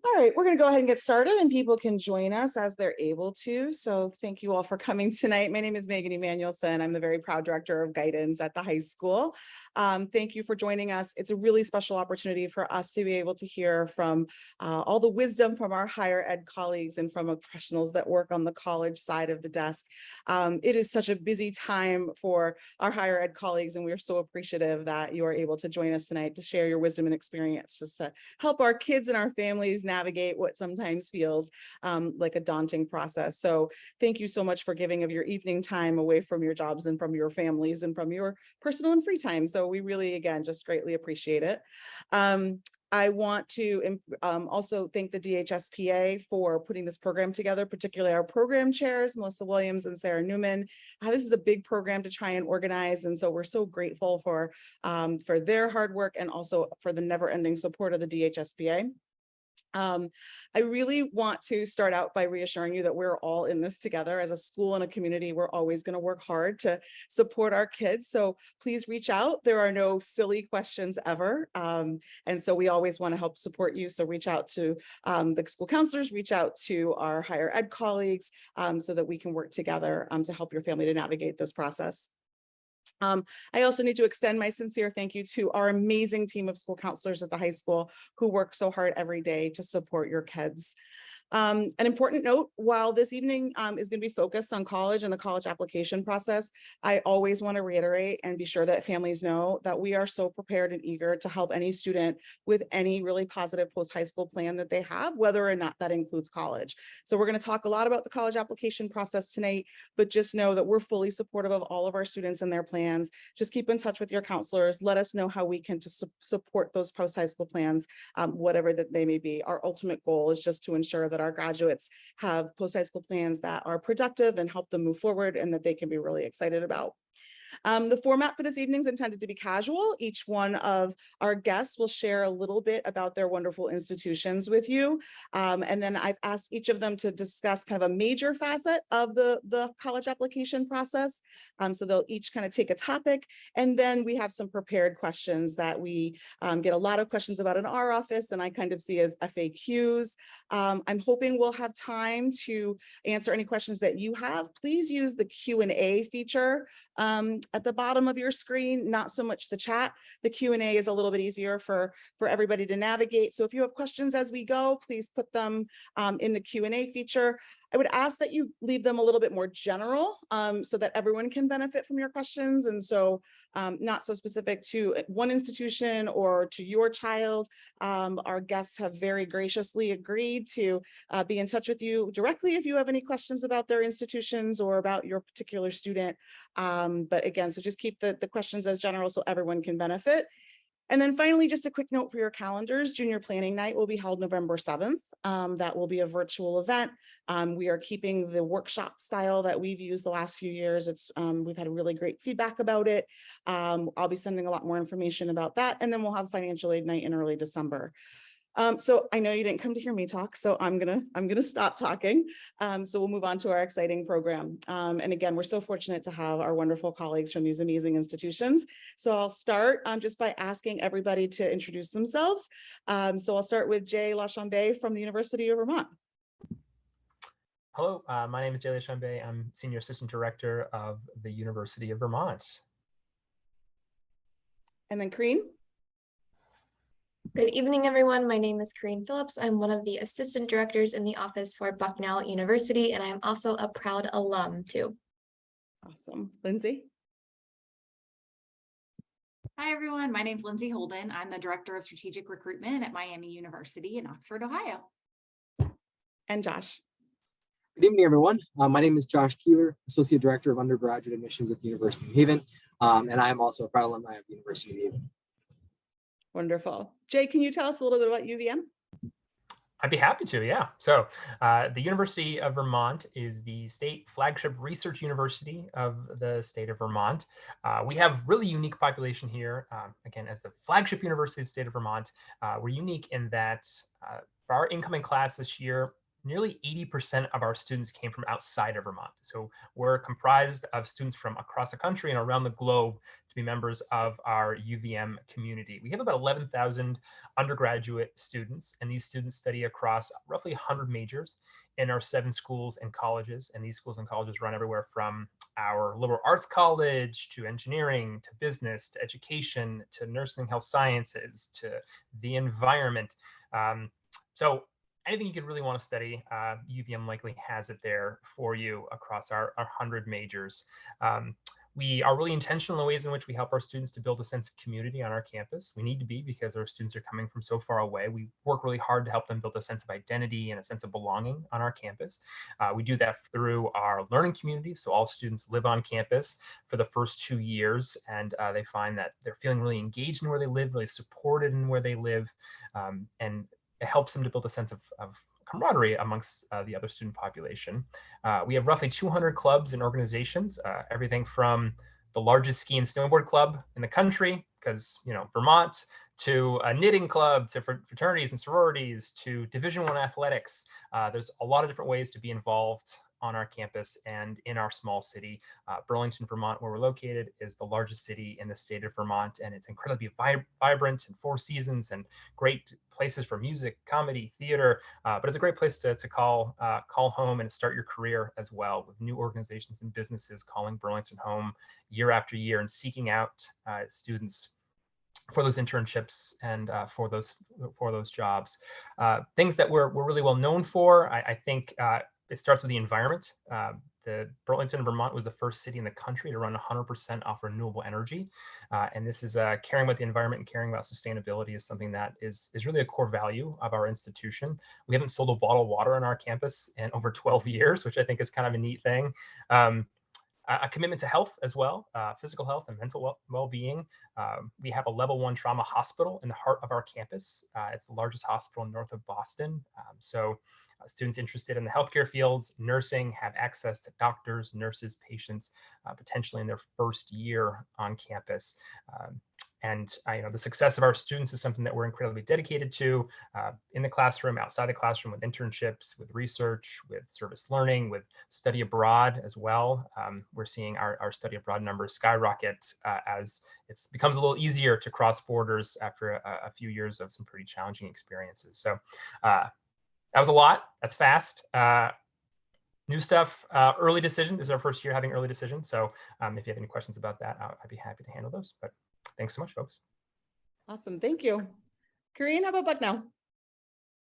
All right, we're going to go ahead and get started, and people can join us as they're able to. So thank you all for coming tonight. My name is Megan Emanuelson. I'm the very proud director of guidance at the high school. Thank you for joining us. It's a really special opportunity for us to be able to hear from all the wisdom from our higher ed colleagues and from professionals that work on the college side of the desk. It is such a busy time for our higher ed colleagues, and we're so appreciative that you are able to join us tonight to share your wisdom and experience, just to help our kids and our families navigate what sometimes feels like a daunting process. So thank you so much for giving of your evening time away from your jobs and from your families and from your personal and free time. So we really, again, just greatly appreciate it. I want to also thank the DHSPA for putting this program together, particularly our program chairs, Melissa Williams and Sarah Newman. This is a big program to try and organize, and so we're so grateful for their hard work and also for the never-ending support of the DHSPA. I really want to start out by reassuring you that we're all in this together as a school and a community. We're always going to work hard to support our kids. So please reach out. There are no silly questions ever. And so we always want to help support you. So reach out to the school counselors, reach out to our higher ed colleagues so that we can work together to help your family to navigate this process. I also need to extend my sincere thank you to our amazing team of school counselors at the high school who work so hard every day to support your kids. An important note, while this evening is going to be focused on college and the college application process, I always want to reiterate and be sure that families know that we are so prepared and eager to help any student with any really positive post-high school plan that they have, whether or not that includes college. So we're going to talk a lot about the college application process tonight, but just know that we're fully supportive of all of our students and their plans. Just keep in touch with your counselors. Let us know how we can support those post-high school plans, whatever that they may be. Our ultimate goal is just to ensure that our graduates have post-high school plans that are productive and help them move forward and that they can be really excited about. The format for this evening is intended to be casual. Each one of our guests will share a little bit about their wonderful institutions with you. And then I've asked each of them to discuss kind of a major facet of the college application process. So they'll each kind of take a topic. And then we have some prepared questions that we get a lot of questions about in our office, and I kind of see as FAQs. I'm hoping we'll have time to answer any questions that you have. Please use the Q&A feature at the bottom of your screen, not so much the chat. The Q&A is a little bit easier for everybody to navigate. So if you have questions as we go, please put them in the Q&A feature. I would ask that you leave them a little bit more general so that everyone can benefit from your questions. And so not so specific to one institution or to your child. Our guests have very graciously agreed to be in touch with you directly if you have any questions about their institutions or about your particular student. But again, so just keep the questions as general so everyone can benefit. And then finally, just a quick note for your calendars, Junior Planning Night will be held November 7th. That will be a virtual event. We are keeping the workshop style that we've used the last few years. We've had really great feedback about it. I'll be sending a lot more information about that. And then we'll have Financial Aid Night in early December. So I know you didn't come to hear me talk, so I'm gonna stop talking. So we'll move on to our exciting program. And again, we're so fortunate to have our wonderful colleagues from these amazing institutions. So I'll start just by asking everybody to introduce themselves. So I'll start with Jay Lachambe from the University of Vermont. Hello, my name is Jay Lachambe. I'm Senior Assistant Director of the University of Vermont. And then Kareen. Good evening, everyone. My name is Kareen Phillips. I'm one of the assistant directors in the office for Bucknell University, and I'm also a proud alum too. Awesome. Lindsay. Hi, everyone. My name is Lindsay Holden. I'm the Director of Strategic Recruitment at Miami University in Oxford, Ohio. And Josh. Good evening, everyone. My name is Josh Keeler, Associate Director of Undergraduate Admissions at the University of New Haven, and I am also a proud alumni of the University of New Haven. Wonderful. Jay, can you tell us a little bit about UVM? I'd be happy to, yeah. So the University of Vermont is the state flagship research university of the state of Vermont. We have really unique population here. Again, as the flagship university of the state of Vermont, we're unique in that for our incoming class this year, nearly 80% of our students came from outside of Vermont. So we're comprised of students from across the country and around the globe to be members of our UVM community. We have about 11,000 undergraduate students, and these students study across roughly 100 majors in our 7 schools and colleges. And these schools and colleges run everywhere from our liberal arts college to engineering to business to education to nursing and health sciences to the environment. So anything you could really want to study, UVM likely has it there for you across our 100 majors. We are really intentional in the ways in which we help our students to build a sense of community on our campus. We need to be, because our students are coming from so far away. We work really hard to help them build a sense of identity and a sense of belonging on our campus. We do that through our learning community. So all students live on campus for the first 2 years, and they find that they're feeling really engaged in where they live, really supported in where they live, and it helps them to build a sense of camaraderie amongst the other student population. We have roughly 200 clubs and organizations, everything from the largest ski and snowboard club in the country, because Vermont, to a knitting club, to fraternities and sororities, to Division I athletics. There's a lot of different ways to be involved on our campus and in our small city. Burlington, Vermont, where we're located, is the largest city in the state of Vermont, and it's incredibly vibrant and 4 seasons and great places for music, comedy, theater. But it's a great place to call home and start your career as well, with new organizations and businesses calling Burlington home year after year and seeking out students for those internships and for those jobs. Things that we're really well known for, I think. It starts with the environment. The Burlington, Vermont was the first city in the country to run 100% off renewable energy. And this is caring about the environment and caring about sustainability is something that is really a core value of our institution. We haven't sold a bottle of water on our campus in over 12 years, which I think is kind of a neat thing. A commitment to health as well, physical health and mental well-being. We have a level 1 trauma hospital in the heart of our campus. It's the largest hospital north of Boston. So students interested in the healthcare fields, nursing, have access to doctors, nurses, patients, potentially in their first year on campus. And the success of our students is something that we're incredibly dedicated to in the classroom, outside the classroom, with internships, with research, with service learning, with study abroad as well. We're seeing our study abroad numbers skyrocket as it becomes a little easier to cross borders after a few years of some pretty challenging experiences. So that was a lot. That's fast. New stuff, early decision. This is our first year having early decision. So if you have any questions about that, I'd be happy to handle those. But thanks so much, folks. Awesome. Thank you. Corinne, how about Bucknell?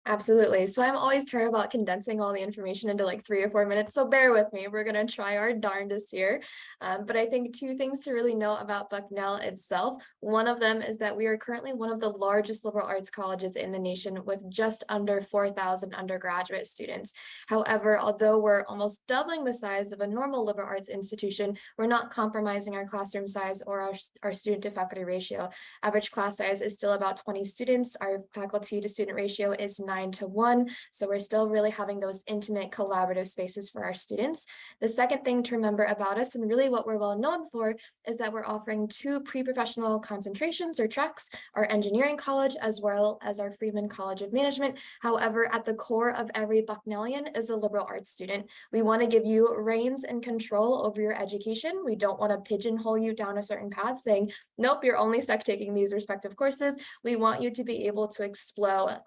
Absolutely. So I'm always terrible about condensing all the information into like 3 or 4 minutes. So bear with me. We're going to try our darndest here. But I think 2 things to really know about Bucknell itself. One of them is that we are currently one of the largest liberal arts colleges in the nation with just under 4,000 undergraduate students. However, although we're almost doubling the size of a normal liberal arts institution, we're not compromising our classroom size or our student to faculty ratio. Average class size is still about 20 students. Our faculty to student ratio is 9-to-1. So we're still really having those intimate collaborative spaces for our students. The second thing to remember about us, and really what we're well known for, is that we're offering 2 pre-professional concentrations or tracks, our engineering college as well as our Freeman College of Management. However, at the core of every Bucknellian is a liberal arts student. We want to give you reins and control over your education. We don't want to pigeonhole you down a certain path saying, nope, you're only stuck taking these respective courses. We want you to be able to explode,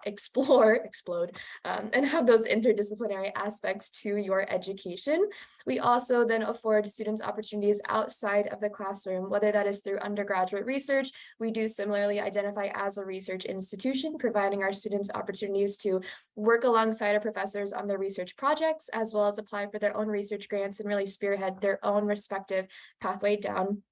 and have those interdisciplinary aspects to your education. We also then afford students opportunities outside of the classroom, whether that is through undergraduate research. We do similarly identify as a research institution, providing our students opportunities to work alongside our professors on their research projects, as well as apply for their own research grants and really spearhead their own respective pathway down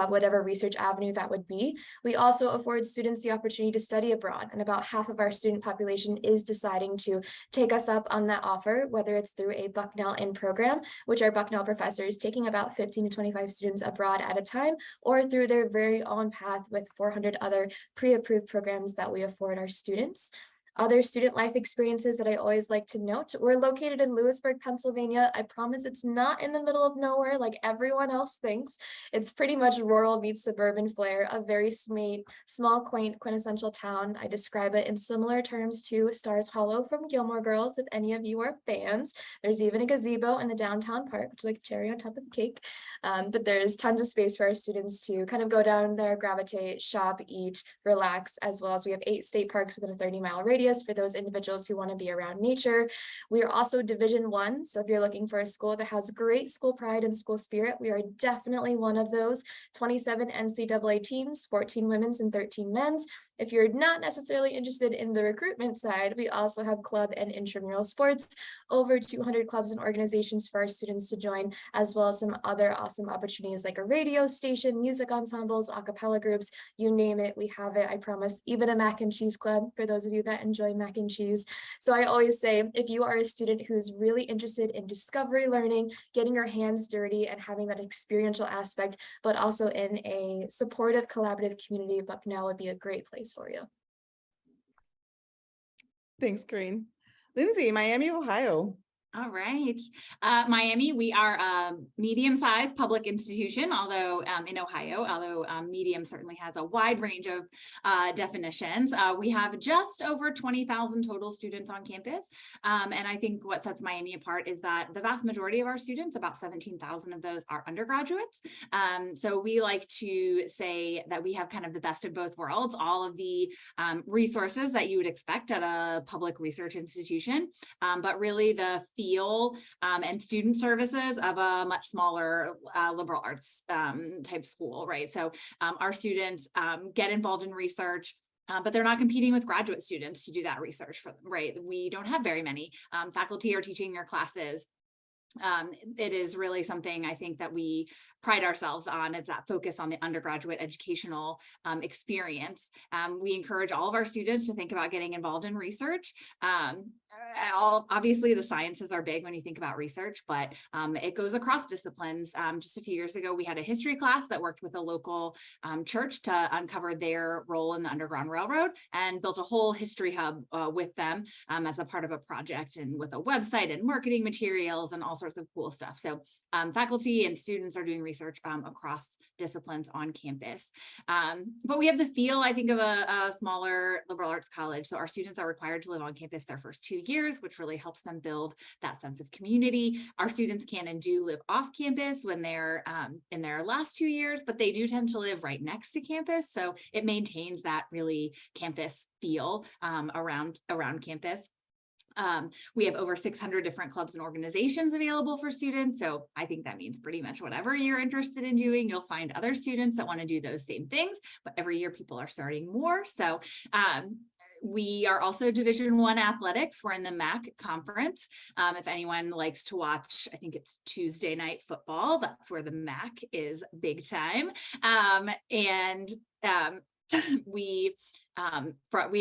whatever research avenue that would be. We also afford students the opportunity to study abroad, and about half of our student population is deciding to take us up on that offer, whether it's through a Bucknell In program, which our Bucknell professors taking about 15 to 25 students abroad at a time, or through their very own path with 400 other pre-approved programs that we afford our students. Other student life experiences that I always like to note, we're located in Lewisburg, Pennsylvania. I promise it's not in the middle of nowhere like everyone else thinks. It's pretty much rural meets suburban flair, a very sweet, small, quaint, quintessential town. I describe it in similar terms to Stars Hollow from Gilmore Girls, if any of you are fans. There's even a gazebo in the downtown park, which is like cherry on top of the cake. But there's tons of space for our students to kind of go down there, gravitate, shop, eat, relax, as well as we have 8 state parks within a 30-mile radius for those individuals who want to be around nature. We are also Division I, so if you're looking for a school that has great school pride and school spirit, we are definitely one of those. 27 NCAA teams, 14 women's and 13 men's. If you're not necessarily interested in the recruitment side, we also have club and intramural sports, over 200 clubs and organizations for our students to join, as well as some other awesome opportunities like a radio station, music ensembles, a cappella groups, you name it, we have it, I promise. Even a mac and cheese club for those of you that enjoy mac and cheese. So I always say, if you are a student who's really interested in discovery learning, getting your hands dirty and having that experiential aspect, but also in a supportive, collaborative community, Bucknell would be a great place for you. Thanks, Corinne. Lindsay, Miami, Ohio. All right. Miami, we are a medium-sized public institution, although in Ohio, medium certainly has a wide range of definitions. We have just over 20,000 total students on campus. And I think what sets Miami apart is that the vast majority of our students, about 17,000 of those, are undergraduates. So we like to say that we have kind of the best of both worlds, all of the resources that you would expect at a public research institution, but really the feel and student services of a much smaller liberal arts type school, right? So our students get involved in research, but they're not competing with graduate students to do that research for them, right? We don't have very many faculty are teaching your classes. It is really something I think that we pride ourselves on, is that focus on the undergraduate educational experience. We encourage all of our students to think about getting involved in research. Obviously the sciences are big when you think about research, but it goes across disciplines. Just a few years ago, we had a history class that worked with a local church to uncover their role in the Underground Railroad and built a whole history hub with them as a part of a project, and with a website and marketing materials and all sorts of cool stuff. So faculty and students are doing research across disciplines on campus. But we have the feel, I think, of a smaller liberal arts college. So our students are required to live on campus their first 2 years, which really helps them build that sense of community. Our students can and do live off campus when they're in their last 2 years, but they do tend to live right next to campus. So it maintains that really campus feel around campus. We have over 600 different clubs and organizations available for students. So I think that means pretty much whatever you're interested in doing, you'll find other students that want to do those same things, but every year people are starting more. So we are also Division I athletics. We're in the MAC conference. If anyone likes to watch, I think it's Tuesday night football, that's where the MAC is big time. We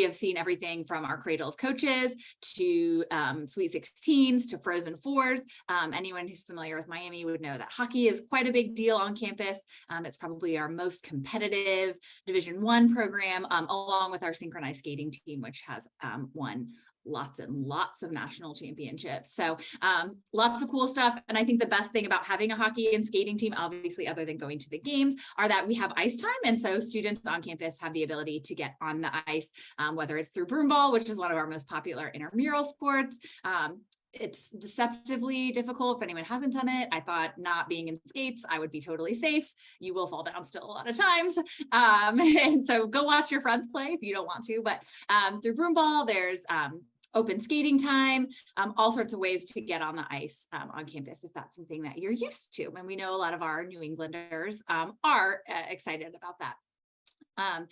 have seen everything from our Cradle of Coaches to Sweet 16s to Frozen Fours. Anyone who's familiar with Miami would know that hockey is quite a big deal on campus. It's probably our most competitive Division I program, along with our synchronized skating team, which has won lots and lots of national championships. So lots of cool stuff. And I think the best thing about having a hockey and skating team, obviously other than going to the games, are that we have ice time. And so students on campus have the ability to get on the ice, whether it's through broomball, which is one of our most popular intramural sports. It's deceptively difficult if anyone hasn't done it. I thought, not being in skates, I would be totally safe. You will fall down still a lot of times. And so go watch your friends play if you don't want to, but through broomball, there's open skating time, all sorts of ways to get on the ice on campus if that's something that you're used to. And we know a lot of our New Englanders are excited about that.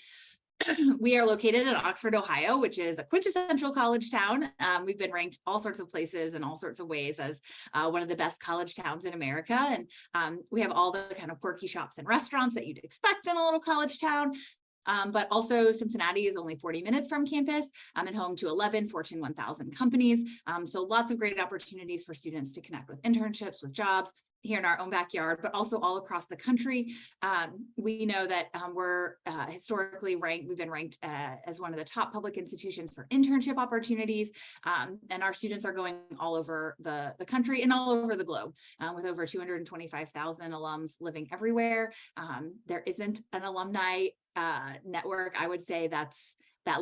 We are located in Oxford, Ohio, which is a quintessential college town. We've been ranked all sorts of places in all sorts of ways as one of the best college towns in America. And we have all the kind of quirky shops and restaurants that you'd expect in a little college town. But also Cincinnati is only 40 minutes from campus and home to 11 Fortune 1000 companies. So lots of great opportunities for students to connect with internships, with jobs. here in our own backyard, but also all across the country. We know that we're historically ranked, we've been ranked as one of the top public institutions for internship opportunities. And our students are going all over the country and all over the globe, with over 225,000 alums living everywhere. There isn't an alumni network, I would say, that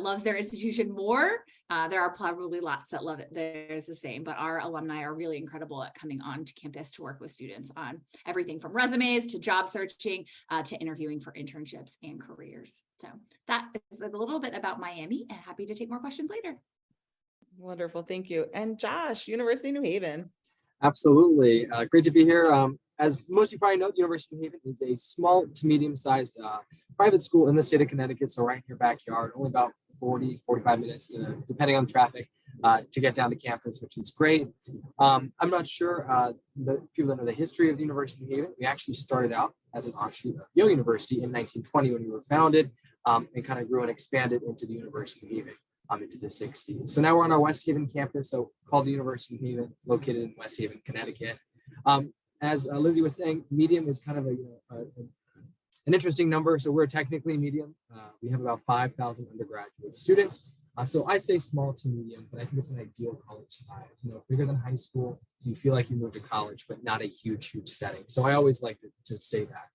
loves their institution more. There are probably lots that love it. There's the same, but our alumni are really incredible at coming on to campus to work with students on everything from resumes to job searching to interviewing for internships and careers. So that is a little bit about Miami, and happy to take more questions later. Wonderful, thank you. And Josh, University of New Haven. Absolutely. Great to be here. As most of you probably know, the University of New Haven is a small to medium-sized private school in the state of Connecticut. So right in your backyard, only about 40-45 minutes, depending on traffic, to get down to campus, which is great. I'm not sure the people that know the history of the University of New Haven. We actually started out as an offshoot of Yale University in 1920 when we were founded, and kind of grew and expanded into the University of New Haven into the 60s. So now we're on our West Haven campus, so called the University of New Haven, located in West Haven, Connecticut. As Lizzie was saying, medium is kind of an interesting number. So we're technically medium. We have about 5,000 undergraduate students. So I say small to medium, but I think it's an ideal college size. Bigger than high school. So you feel like you moved to college, but not a huge setting. So I always like to say that.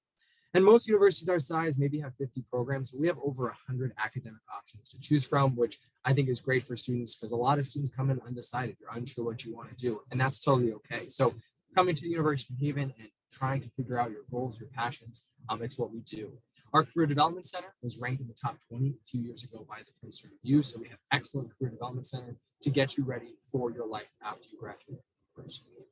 And most universities our size maybe have 50 programs, but we have over 100 academic options to choose from, which I think is great for students because a lot of students come in undecided. You're unsure what you want to do, and that's totally okay. So coming to the University of New Haven and trying to figure out your goals, your passions, it's what we do. Our Career Development Center was ranked in the top 20 a few years ago by the Princeton Review. So we have excellent Career Development Center to get you ready for your life after you graduate from the University of New Haven.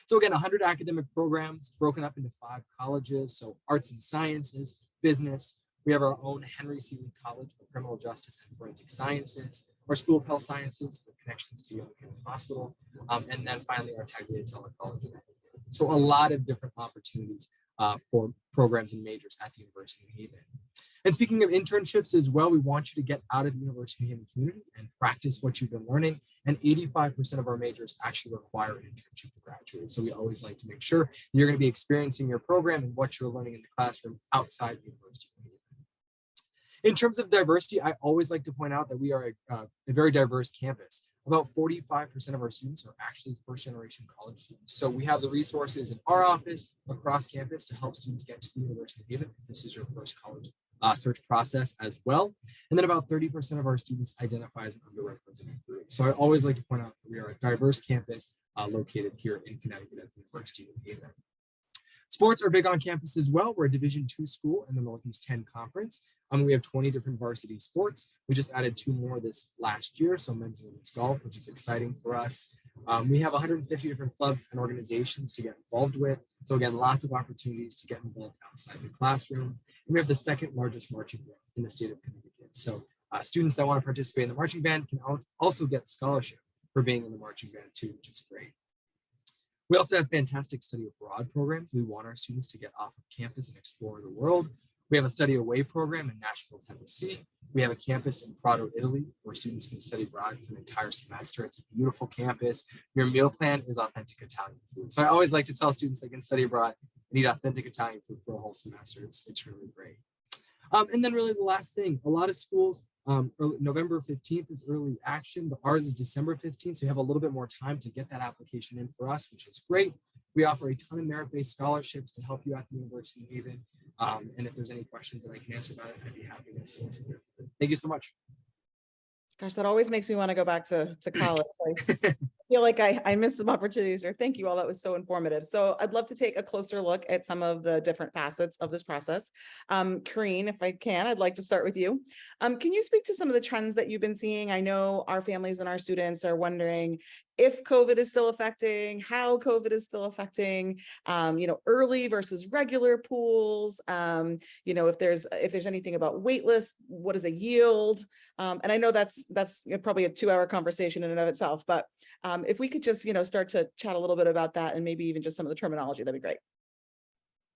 So again, 100 academic programs broken up into 5 colleges. So arts and sciences, business. We have our own Henry C. Lee College for Criminal Justice and Forensic Sciences, our School of Health Sciences with connections to Yale Hospital, and then finally our Tagliatella College. So a lot of different opportunities for programs and majors at the University of New Haven. And speaking of internships as well, we want you to get out of the University of New Haven community and practice what you've been learning. And 85% of our majors actually require an internship to graduate. So we always like to make sure you're going to be experiencing your program and what you're learning in the classroom outside the University of New Haven. In terms of diversity, I always like to point out that we are a very diverse campus. About 45% of our students are actually first-generation college students. So we have the resources in our office across campus to help students get to the University of New Haven if this is your first college search process as well. And then about 30% of our students identify as an underrepresented group. So I always like to point out that we are a diverse campus located here in Connecticut at the University of New Haven. Sports are big on campus as well. We're a Division II school in the Northeast 10 Conference. We have 20 different varsity sports. We just added 2 more this last year, so men's and women's golf, which is exciting for us. We have 150 different clubs and organizations to get involved with. So again, lots of opportunities to get involved outside the classroom. And we have the 2nd largest marching band in the state of Connecticut. So students that want to participate in the marching band can also get scholarship for being in the marching band too, which is great. We also have fantastic study abroad programs. We want our students to get off of campus and explore the world. We have a study away program in Nashville, Tennessee. We have a campus in Prato, Italy, where students can study abroad for an entire semester. It's a beautiful campus. Your meal plan is authentic Italian food. So I always like to tell students they can study abroad and eat authentic Italian food for a whole semester. It's really great. And then really the last thing, a lot of schools, November 15th is early action, but ours is December 15th. So you have a little bit more time to get that application in for us, which is great. We offer a ton of merit-based scholarships to help you at the University of New Haven. And if there's any questions that I can answer about it, I'd be happy to answer. Thank you so much. Gosh, that always makes me want to go back to college. I feel like I missed some opportunities there. Thank you all. That was so informative. So I'd love to take a closer look at some of the different facets of this process. Kareen, if I can, I'd like to start with you. Can you speak to some of the trends that you've been seeing? I know our families and our students are wondering if COVID is still affecting, how COVID is still affecting, early versus regular pools, if there's anything about wait lists, what is a yield? And I know that's probably a 2-hour conversation in and of itself, but if we could just, start to chat a little bit about that and maybe even just some of the terminology, that'd be great.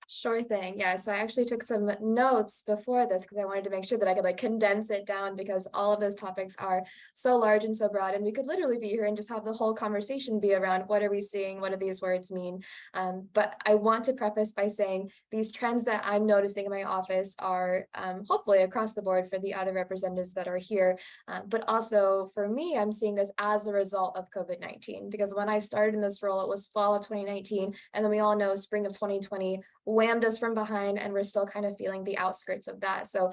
Sure thing. Yeah, so I actually took some notes before this because I wanted to make sure that I could like condense it down because all of those topics are so large and so broad, and we could literally be here and just have the whole conversation be around what are we seeing, what do these words mean. But I want to preface by saying these trends that I'm noticing in my office are hopefully across the board for the other representatives that are here, but also for me, I'm seeing this as a result of COVID-19 because when I started in this role, it was fall of 2019, and then we all know spring of 2020 whammed us from behind, and we're still kind of feeling the outskirts of that. So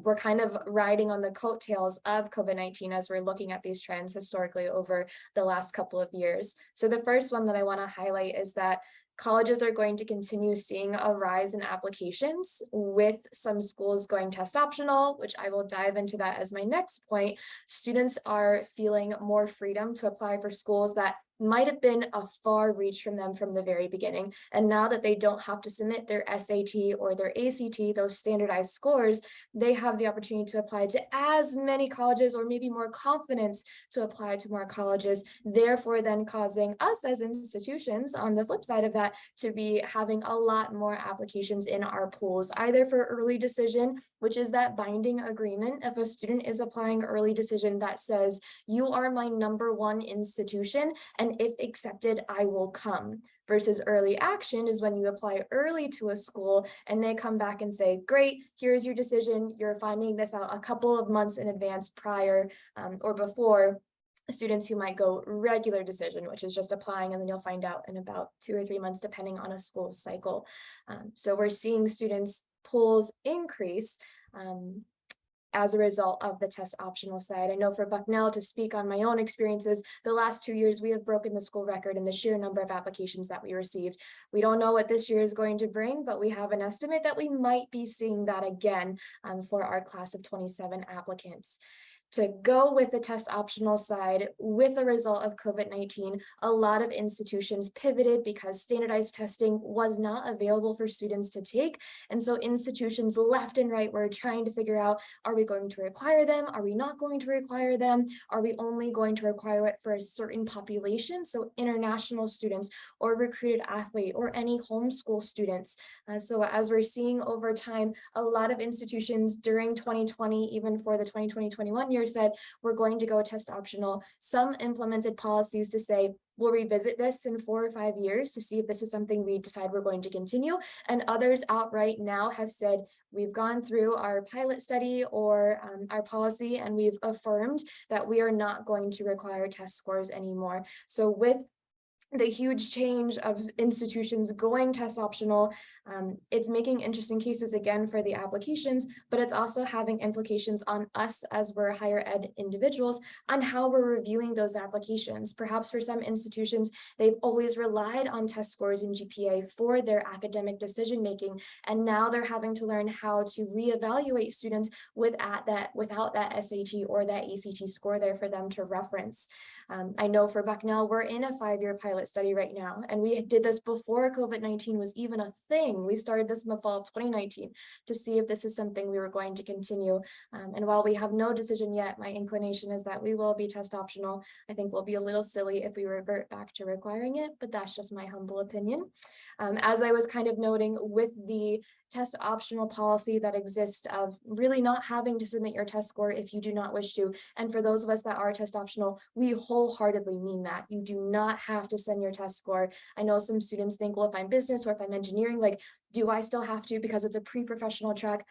we're kind of riding on the coattails of COVID-19 as we're looking at these trends historically over the last couple of years. So the first one that I want to highlight is that colleges are going to continue seeing a rise in applications, with some schools going test optional, which I will dive into that as my next point. Students are feeling more freedom to apply for schools that might have been a far reach from them from the very beginning. And now that they don't have to submit their SAT or their ACT, those standardized scores, they have the opportunity to apply to as many colleges, or maybe more confidence to apply to more colleges, therefore then causing us as institutions on the flip side of that to be having a lot more applications in our pools, either for early decision, which is that binding agreement. If a student is applying early decision that says, you are my #1 institution, and if accepted, I will come. Versus early action is when you apply early to a school and they come back and say, great, here's your decision. You're finding this out a couple of months in advance prior or before students who might go regular decision, which is just applying and then you'll find out in about 2 or 3 months, depending on a school's cycle. So we're seeing students' pools increase as a result of the test optional side. I know for Bucknell, to speak on my own experiences, the last 2 years we have broken the school record in the sheer number of applications that we received. We don't know what this year is going to bring, but we have an estimate that we might be seeing that again for our class of 27 applicants. To go with the test optional side, with the result of COVID-19, a lot of institutions pivoted because standardized testing was not available for students to take. And so institutions left and right were trying to figure out, are we going to require them? Are we not going to require them? Are we only going to require it for a certain population? So international students or recruited athlete or any homeschool students. So as we're seeing over time, a lot of institutions during 2020, even for the 2020-21 year, said we're going to go test optional. Some implemented policies to say we'll revisit this in 4 or 5 years to see if this is something we decide we're going to continue, and others outright now have said we've gone through our pilot study or our policy and we've affirmed that we are not going to require test scores anymore. So with the huge change of institutions going test optional, it's making interesting cases again for the applications, but it's also having implications on us as we're higher ed individuals on how we're reviewing those applications. Perhaps for some institutions, they've always relied on test scores and GPA for their academic decision-making, and now they're having to learn how to reevaluate students without that SAT or that ACT score there for them to reference. I know for Bucknell, we're in a 5-year pilot study right now, and we did this before COVID-19 was even a thing. We started this in the fall of 2019 to see if this is something we were going to continue. And while we have no decision yet, my inclination is that we will be test optional. I think we'll be a little silly if we revert back to requiring it, but that's just my humble opinion. As I was kind of noting, with the test optional policy that exists of really not having to submit your test score if you do not wish to. And for those of us that are test optional, we wholeheartedly mean that. You do not have to send your test score. I know some students think, well, if I'm business or if I'm engineering, like, do I still have to because it's a pre-professional track?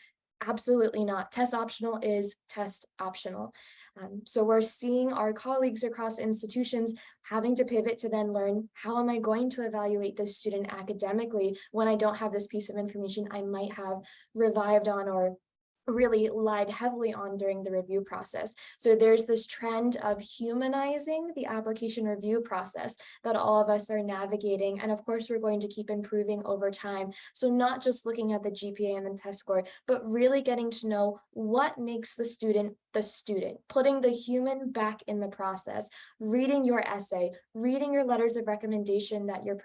Absolutely not. Test optional is test optional. So we're seeing our colleagues across institutions having to pivot to then learn, how am I going to evaluate this student academically when I don't have this piece of information I might have revived on or really relied heavily on during the review process. So there's this trend of humanizing the application review process that all of us are navigating. And of course, we're going to keep improving over time. So not just looking at the GPA and the test score, but really getting to know what makes the student the student, putting the human back in the process, reading your essay, reading your letters of recommendation that your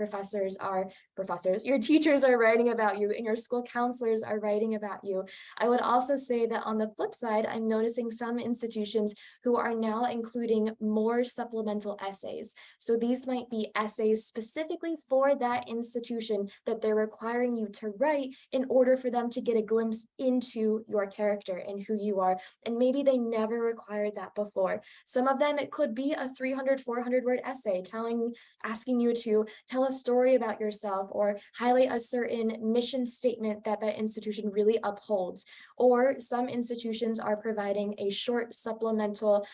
your teachers are writing about you and your school counselors are writing about you. I would also say that on the flip side, I'm noticing some institutions who are now including more supplemental essays. So these might be essays specifically for that institution that they're requiring you to write in order for them to get a glimpse into your character and who you are. And maybe they never required that before. Some of them, it could be a 300, 400 word essay asking you to tell a story about yourself or highlight a certain mission statement that that institution really upholds. Or some institutions are providing a short supplemental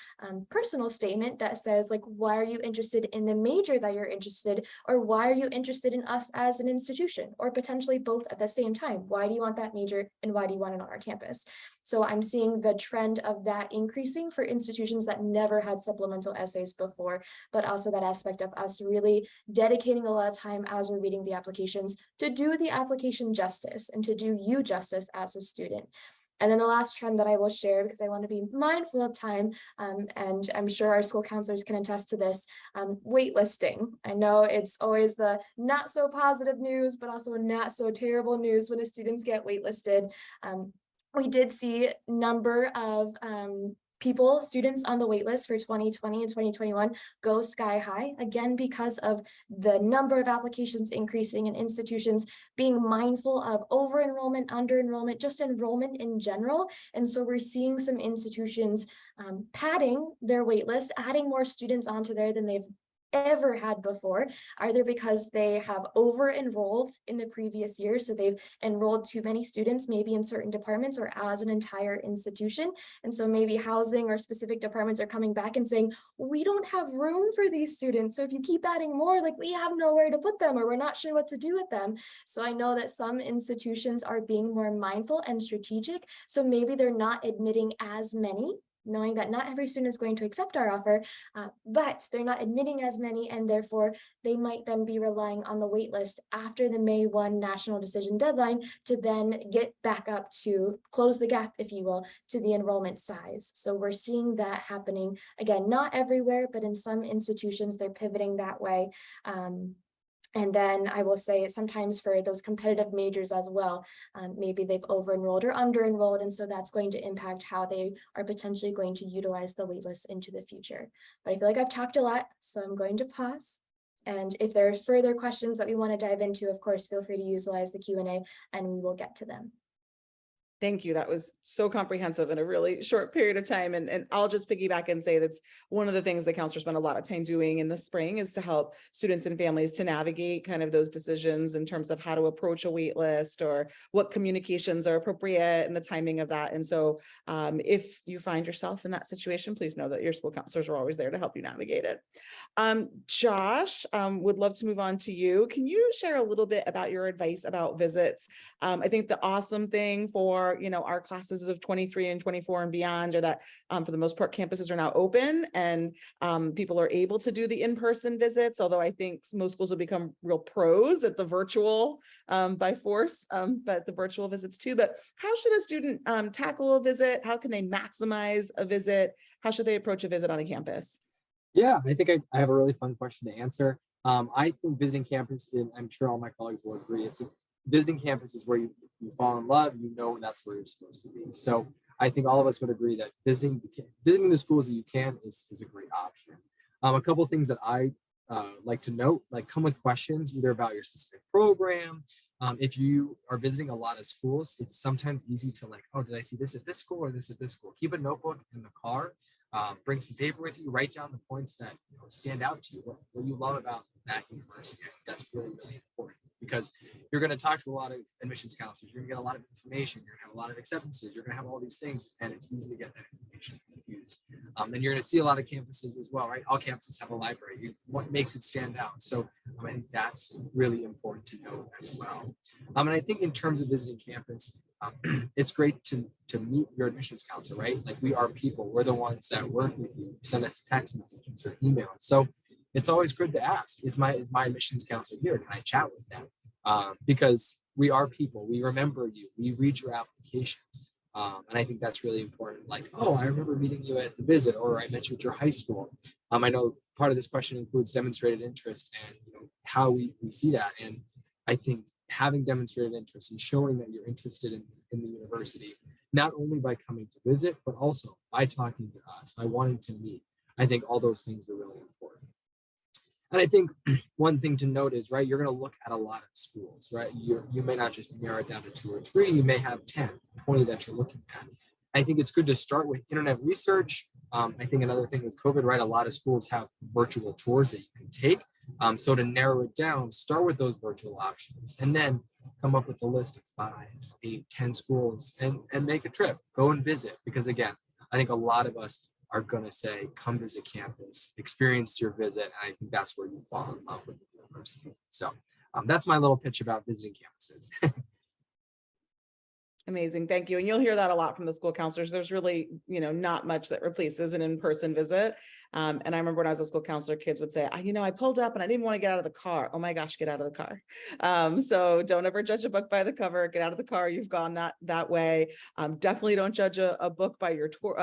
personal statement that says, like, why are you interested in the major that you're interested, or why are you interested in us as an institution, or potentially both at the same time? Why do you want that major and why do you want it on our campus? So I'm seeing the trend of that increasing for institutions that never had supplemental essays before, but also that aspect of us really dedicating a lot of time as we're reading the applications to do the application justice and to do you justice as a student. And then the last trend that I will share, because I want to be mindful of time, and I'm sure our school counselors can attest to this, waitlisting. I know it's always the not so positive news, but also not so terrible news when the students get waitlisted. We did see number of students on the waitlist for 2020 and 2021 go sky high, again, because of the number of applications increasing and institutions being mindful of over enrollment, under enrollment, just enrollment in general. And so we're seeing some institutions padding their waitlist, adding more students onto there than they've ever had before, either because they have over enrolled in the previous year, so they've enrolled too many students maybe in certain departments or as an entire institution, and so maybe housing or specific departments are coming back and saying, we don't have room for these students, so if you keep adding more, like, we have nowhere to put them, or we're not sure what to do with them. So I know that some institutions are being more mindful and strategic, so maybe they're not admitting as many, knowing that not every student is going to accept our offer, but they're not admitting as many, and therefore they might then be relying on the wait list after the May 1 national decision deadline to then get back up to close the gap, if you will, to the enrollment size. So we're seeing that happening, again, not everywhere, but in some institutions, they're pivoting that way. And then I will say sometimes for those competitive majors as well, maybe they've over-enrolled or under-enrolled, and so that's going to impact how they are potentially going to utilize the waitlist into the future. But I feel like I've talked a lot, so I'm going to pause. And if there are further questions that we want to dive into, of course, feel free to utilize the Q&A and we will get to them. Thank you. That was so comprehensive in a really short period of time. And I'll just piggyback and say that's one of the things the counselors spend a lot of time doing in the spring is to help students and families to navigate kind of those decisions in terms of how to approach a wait list or what communications are appropriate and the timing of that. And so if you find yourself in that situation, please know that your school counselors are always there to help you navigate it. Josh, would love to move on to you. Can you share a little bit about your advice about visits? I think the awesome thing for our classes of 23 and 24 and beyond are that for the most part, campuses are now open and people are able to do the in-person visits, although I think most schools will become real pros at the virtual by force, but the virtual visits too. But how should a student tackle a visit? How can they maximize a visit? How should they approach a visit on a campus? Yeah, I think I have a really fun question to answer. I think visiting campus, and I'm sure all my colleagues will agree, visiting campus is where you fall in love, that's where you're supposed to be. So I think all of us would agree that visiting the schools that you can is a great option. A couple of things that I like to note, like come with questions either about your specific program. If you are visiting a lot of schools, it's sometimes easy to oh, did I see this at this school or this at this school? Keep a notebook in the car, bring some paper with you, write down the points that stand out to you, what you love about that university. That's really, really important, because you're going to talk to a lot of admissions counselors, you're going to get a lot of information, you're going to have a lot of acceptances, you're going to have all these things, and it's easy to get that information confused. And you're going to see a lot of campuses as well, right? All campuses have a library. What makes it stand out? So I think that's really important to know as well. And I think in terms of visiting campus, it's great to meet your admissions counselor, right? Like, we are people, we're the ones that work with you, send us text messages or emails. So it's always good to ask, is my admissions counselor here? Can I chat with them? Because we are people, we remember you, we read your applications. And I think that's really important. Like, oh, I remember meeting you at the visit, or I met you at your high school. I know part of this question includes demonstrated interest and how we see that. And I think having demonstrated interest and showing that you're interested in the university, not only by coming to visit, but also by talking to us, by wanting to meet. I think all those things are really important. And I think one thing to note is, right, you're going to look at a lot of schools, right? You may not just narrow it down to 2 or 3, you may have 10, 20 that you're looking at. I think it's good to start with internet research. I think another thing with COVID, right, a lot of schools have virtual tours that you can take. So to narrow it down, start with those virtual options and then come up with a list of 5, 8, 10 schools and make a trip, go and visit. Because again, I think a lot of us are going to say, come visit campus, experience your visit. And I think that's where you fall in love with the university. So that's my little pitch about visiting campuses. Amazing. Thank you. And you'll hear that a lot from the school counselors. There's really, not much that replaces an in-person visit. And I remember when I was a school counselor, kids would say, I pulled up and I didn't want to get out of the car. Oh my gosh, get out of the car. So don't ever judge a book by the cover. Get out of the car. You've gone that way. Definitely don't judge a book by your tour,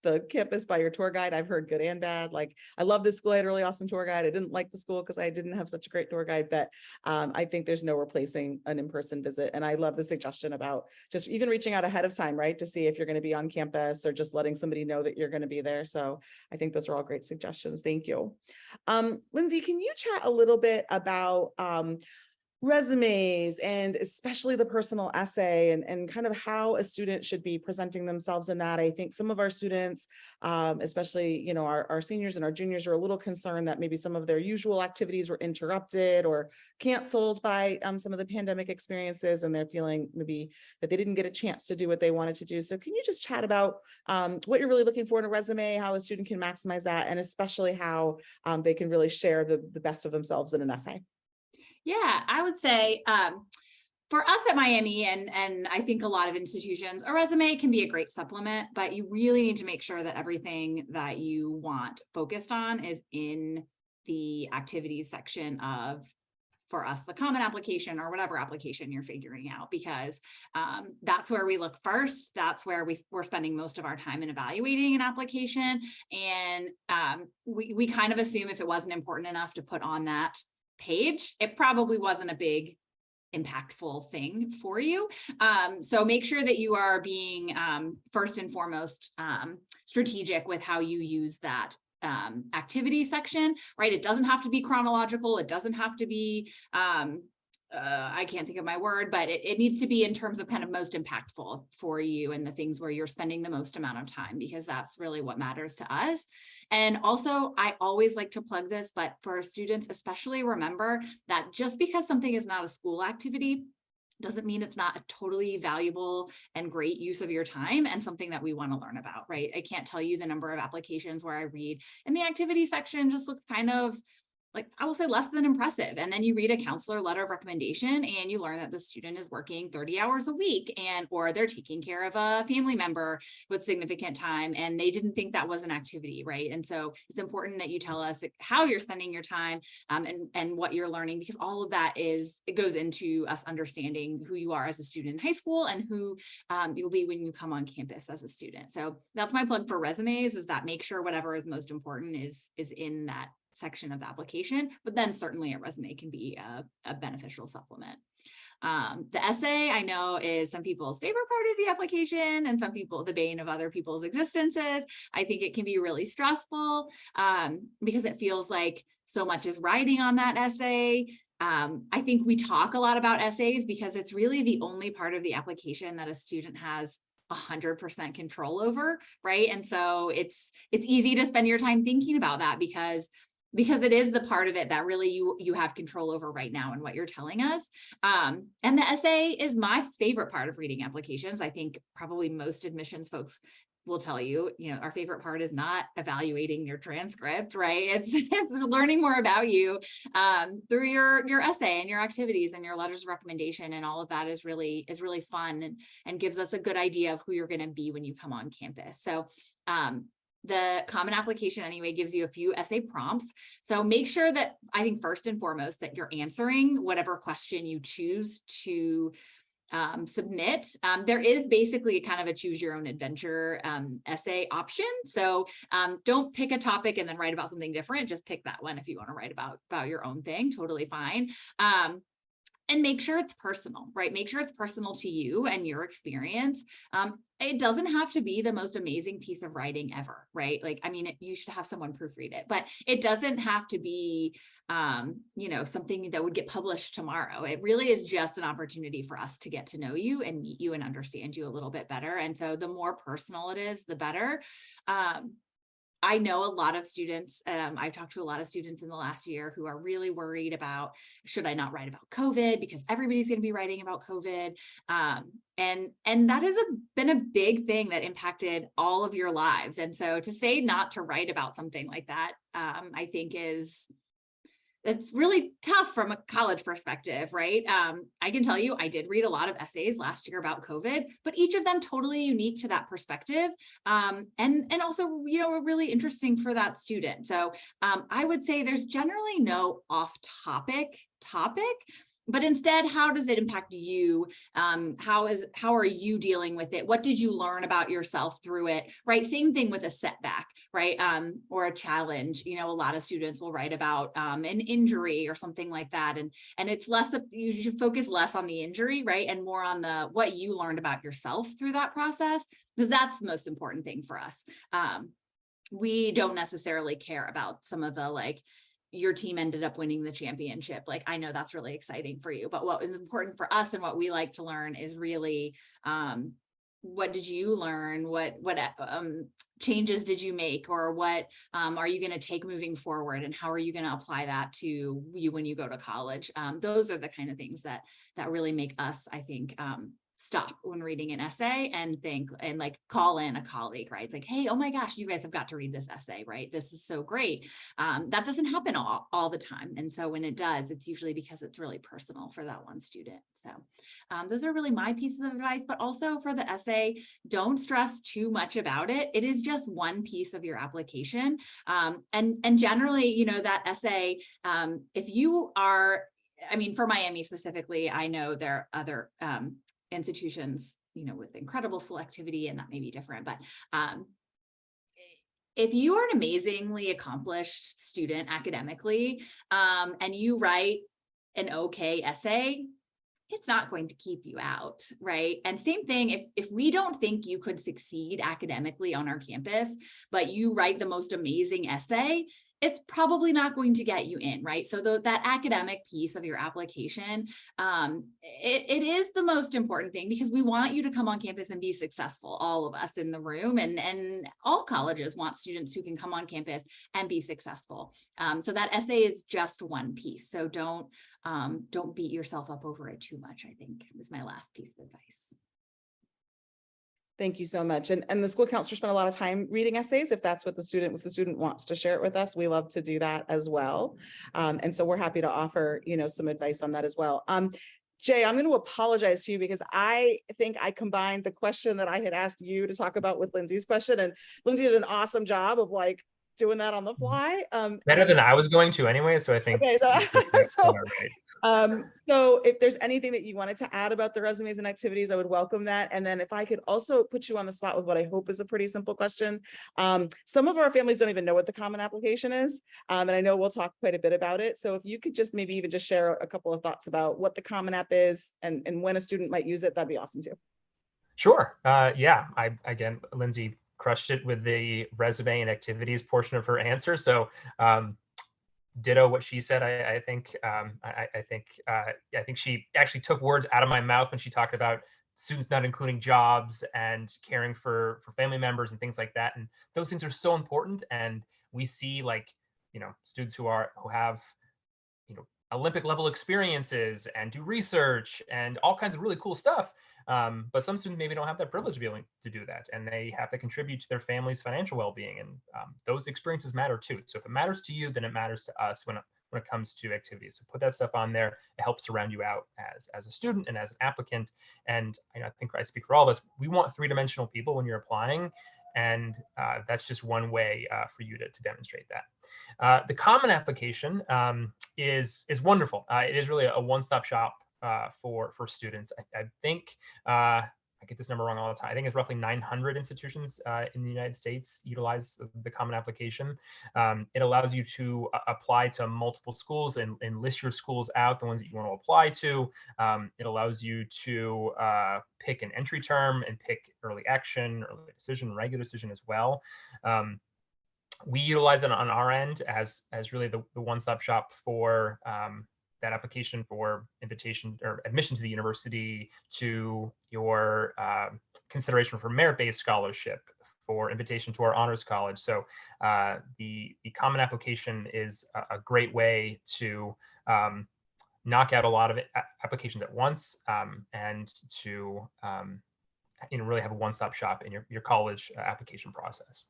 the campus by your tour guide. I've heard good and bad. Like, I love this school. I had a really awesome tour guide. I didn't like the school because I didn't have such a great tour guide, but I think there's no replacing an in-person visit. And I love the suggestion about just even reaching out ahead of time, right, to see if you're going to be on campus or just letting somebody know that you're going to be there. So I think those are all great suggestions. Thank you. Lindsay, can you chat a little bit about resumes and especially the personal essay and kind of how a student should be presenting themselves in that? I think some of our students, especially, our seniors and our juniors, are a little concerned that maybe some of their usual activities were interrupted or canceled by some of the pandemic experiences, and they're feeling maybe that they didn't get a chance to do what they wanted to do. So can you just chat about what you're really looking for in a resume, how a student can maximize that, and especially how they can really share the best of themselves in an essay? Yeah, I would say for us at Miami, and I think a lot of institutions, a resume can be a great supplement, but you really need to make sure that everything that you want focused on is in the activities section of, for us, the Common Application or whatever application you're figuring out, because that's where we look first. That's where we're spending most of our time in evaluating an application. And we kind of assume if it wasn't important enough to put on that page, it probably wasn't a big impactful thing for you. So make sure that you are being first and foremost strategic with how you use that activity section, right? It doesn't have to be chronological. It doesn't have to be I can't think of my word, but it needs to be in terms of kind of most impactful for you and the things where you're spending the most amount of time, because that's really what matters to us. And also, I always like to plug this, but for students, especially, remember that just because something is not a school activity doesn't mean it's not a totally valuable and great use of your time and something that we want to learn about, right? I can't tell you the number of applications where I read and the activity section just looks kind of like, I will say, less than impressive. And then you read a counselor letter of recommendation and you learn that the student is working 30 hours a week or they're taking care of a family member with significant time and they didn't think that was an activity, right? And so it's important that you tell us how you're spending your time and what you're learning, because all of that it goes into us understanding who you are as a student in high school and who you'll be when you come on campus as a student. So that's my plug for resumes, is that make sure whatever is most important is in that section of the application, but then certainly a resume can be a beneficial supplement. The essay, I know, is some people's favorite part of the application and some people the bane of other people's existences. I think it can be really stressful because it feels like so much is riding on that essay. I think we talk a lot about essays because it's really the only part of the application that a student has 100% control over, right? And so it's easy to spend your time thinking about that because it is the part of it that really you have control over right now and what you're telling us. And the essay is my favorite part of reading applications. I think probably most admissions folks will tell you, our favorite part is not evaluating your transcript, right? It's learning more about you through your essay and your activities and your letters of recommendation, and all of that is really fun and gives us a good idea of who you're going to be when you come on campus. So the Common Application anyway gives you a few essay prompts. So make sure that, I think first and foremost, that you're answering whatever question you choose to submit. There is basically kind of a choose your own adventure essay option. So don't pick a topic and then write about something different. Just pick that one if you want to write about your own thing. Totally fine. And make sure it's personal, right? Make sure it's personal to you and your experience. It doesn't have to be the most amazing piece of writing ever, right? Like, I mean, you should have someone proofread it, but it doesn't have to be, something that would get published tomorrow. It really is just an opportunity for us to get to know you and meet you and understand you a little bit better. And so the more personal it is, the better. I know a lot of students, I've talked to a lot of students in the last year who are really worried about, should I not write about COVID because everybody's going to be writing about COVID. And that has been a big thing that impacted all of your lives. And so to say not to write about something like that, I think it's really tough from a college perspective, right? I can tell you, I did read a lot of essays last year about COVID, but each of them totally unique to that perspective. And also, really interesting for that student. So I would say there's generally no off-topic topic, but instead, how does it impact you? How are you dealing with it? What did you learn about yourself through it, right? Same thing with a setback, right? Or a challenge. A lot of students will write about an injury or something like that. And it's less, you should focus less on the injury, right? And more on what you learned about yourself through that process, because that's the most important thing for us. We don't necessarily care about some of the your team ended up winning the championship. Like, I know that's really exciting for you, but what is important for us and what we like to learn is really, what did you learn? What changes did you make? Or what are you going to take moving forward? And how are you going to apply that to you when you go to college? Those are the kind of things that really make us, I think, stop when reading an essay and think and call in a colleague, right? It's like, hey, oh my gosh, you guys have got to read this essay, right? This is so great. That doesn't happen all the time. And so when it does, it's usually because it's really personal for that one student. So those are really my pieces of advice, but also for the essay, don't stress too much about it. It is just one piece of your application. And generally, that essay, if you are, for Miami specifically, I know there are other institutions, with incredible selectivity, and that may be different, but if you are an amazingly accomplished student academically, and you write an okay essay, it's not going to keep you out, right? And same thing, if we don't think you could succeed academically on our campus, but you write the most amazing essay, it's probably not going to get you in, right? So that academic piece of your application, it is the most important thing, because we want you to come on campus and be successful, all of us in the room, and all colleges want students who can come on campus and be successful. So that essay is just one piece. So don't beat yourself up over it too much, I think, is my last piece of advice. Thank you so much. And the school counselor spent a lot of time reading essays. If that's what the student wants to share it with us, we love to do that as well. And so we're happy to offer, some advice on that as well. Jay, I'm going to apologize to you because I think I combined the question that I had asked you to talk about with Lindsay's question, and Lindsay did an awesome job of doing that on the fly. Better than I was going to anyway, so I think. Okay, All right. So if there's anything that you wanted to add about the resumes and activities, I would welcome that. And then if I could also put you on the spot with what I hope is a pretty simple question. Some of our families don't even know what the Common Application is. And I know we'll talk quite a bit about it. So if you could just maybe even just share a couple of thoughts about what the Common App is and when a student might use it, that'd be awesome too. Sure. Yeah, again, Lindsay crushed it with the resume and activities portion of her answer. So ditto what she said. I think she actually took words out of my mouth when she talked about students not including jobs and caring for family members and things like that. And those things are so important. And we see students who have Olympic level experiences and do research and all kinds of really cool stuff. But some students maybe don't have that privilege to be able to do that, and they have to contribute to their family's financial well-being, and those experiences matter too. So if it matters to you, then it matters to us when it comes to activities. So put that stuff on there. It helps to round you out as a student and as an applicant. And I think I speak for all of us. We want three-dimensional people when you're applying, and that's just one way for you to demonstrate that. The Common Application is wonderful. It is really a one-stop shop for students. I think I get this number wrong all the time. I think it's roughly 900 institutions in the United States utilize the Common Application. It allows you to apply to multiple schools and list your schools out, the ones that you want to apply to. It allows you to pick an entry term and pick early action, early decision, regular decision as well. We utilize it on our end as really the one-stop shop for that application for invitation or admission to the university, to your consideration for merit-based scholarship, for invitation to our honors college. So the Common Application is a great way to knock out a lot of applications at once, and to really have a one-stop shop in your college application process.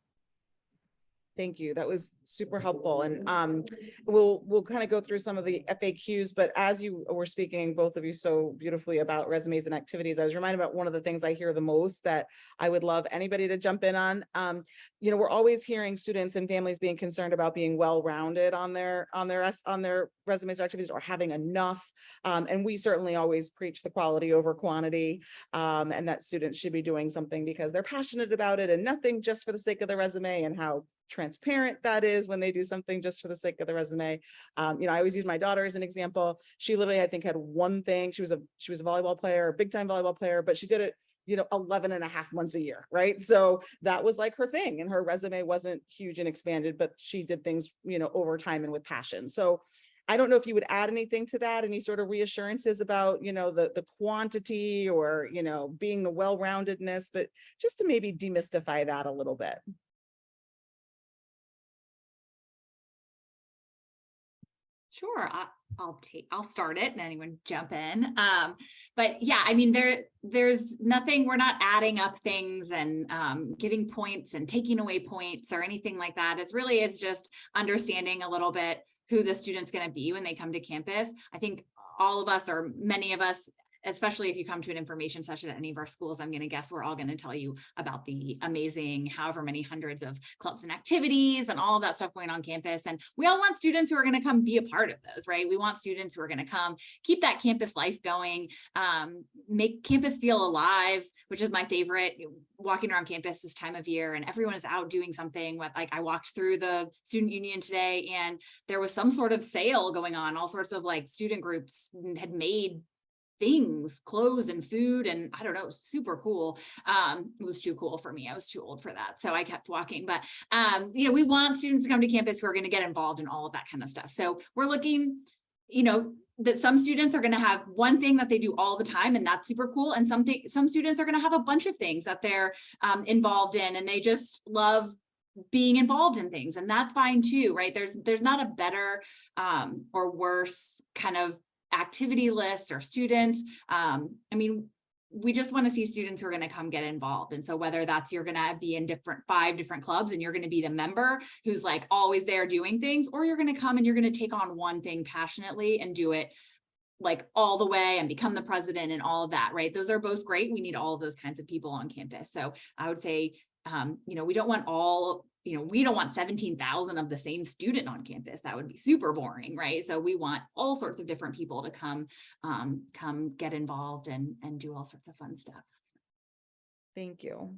Thank you. That was super helpful. And we'll kind of go through some of the FAQs, but as you were speaking, both of you so beautifully about resumes and activities, I was reminded about one of the things I hear the most that I would love anybody to jump in on. We're always hearing students and families being concerned about being well-rounded on their resumes or activities, or having enough. And we certainly always preach the quality over quantity, and that students should be doing something because they're passionate about it and nothing just for the sake of the resume, and how transparent that is when they do something just for the sake of the resume. I always use my daughter as an example. She literally, I think, had one thing. She was a volleyball player, a big time volleyball player, but she did it 11 and a half months a year, right? So that was like her thing, and her resume wasn't huge and expanded, but she did things, over time and with passion. So I don't know if you would add anything to that, any sort of reassurances about, the quantity or, being the well-roundedness, but just to maybe demystify that a little bit. Sure, I'll start it and anyone jump in. But yeah, I mean, there's nothing, we're not adding up things and giving points and taking away points or anything like that. It really is just understanding a little bit who the student's going to be when they come to campus. I think all of us, or many of us, especially if you come to an information session at any of our schools, I'm going to guess we're all going to tell you about the amazing, however many hundreds of clubs and activities and all of that stuff going on campus. And we all want students who are going to come be a part of those, right? We want students who are going to come keep that campus life going, make campus feel alive, which is my favorite. Walking around campus this time of year and everyone is out doing something. Like I walked through the student union today and there was some sort of sale going on. All sorts of like student groups had made things, clothes and food, and I don't know, super cool. It was too cool for me. I was too old for that. So I kept walking, but we want students to come to campus who are going to get involved in all of that kind of stuff. So we're looking, that some students are going to have one thing that they do all the time, and that's super cool. And some students are going to have a bunch of things that they're involved in, and they just love being involved in things, and that's fine too, right? There's not a better or worse kind of activity list or students. We just want to see students who are going to come get involved. And so whether that's you're going to be in 5 different clubs and you're going to be the member who's like always there doing things, or you're going to come and you're going to take on one thing passionately and do it like all the way and become the president and all of that, right? Those are both great. We need all of those kinds of people on campus. So I would say, we don't want 17,000 of the same student on campus. That would be super boring, right? So we want all sorts of different people to come get involved and do all sorts of fun stuff. Thank you.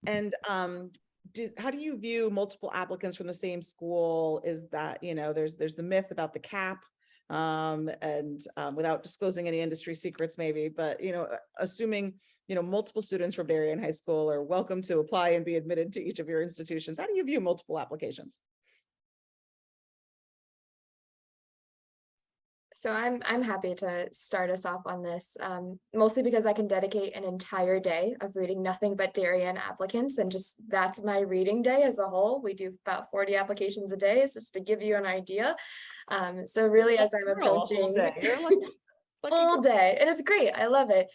And how do you view multiple applicants from the same school? Is that, there's the myth about the cap, and without disclosing any industry secrets maybe, but assuming multiple students from Darien High School are welcome to apply and be admitted to each of your institutions, how do you view multiple applications? So I'm happy to start us off on this, mostly because I can dedicate an entire day of reading nothing but Darien applicants, and just that's my reading day as a whole. We do about 40 applications a day, so just to give you an idea. So really, as I'm approaching all day, and it's great. I love it.